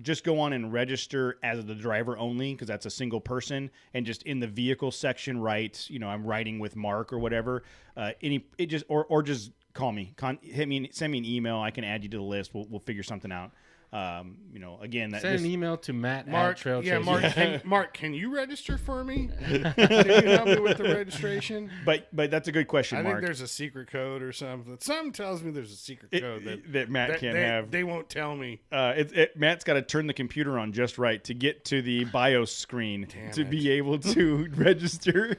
just go on and register as the driver only, because that's a single person, and just in the vehicle section write, I'm riding with Mark or whatever. Or just call me, send me an email. I can add you to the list. We'll figure something out. Again, Send an email to Matt Mark, at Trail yeah, Chaser. Mark, can you register for me? Can you help me with the registration? But that's a good question, I Mark. think there's a secret code or something. Something tells me there's a secret code that Matt can't have. They won't tell me. Matt's got to turn the computer on just right to get to the BIOS screen to it. be able to register.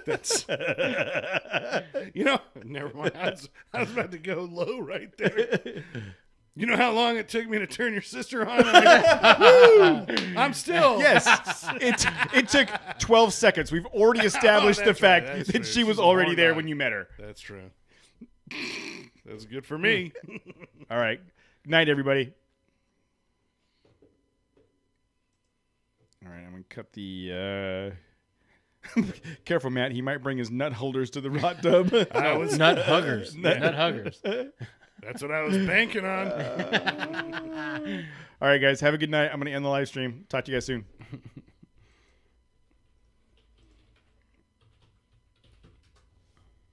That's never mind. I was about to go low right there. You know how long it took me to turn your sister on? I'm still. Yes, it took 12 seconds. We've already established the that's right, fact that's that true. she was She's a already horn there dog. when you met her. That's true. That's good for me. All right. Good night, everybody. All right, I'm going to cut the... Careful, Matt. He might bring his nut holders to the hot tub. Nut huggers. Nut huggers. That's what I was banking on. All right, guys. Have a good night. I'm going to end the live stream. Talk to you guys soon.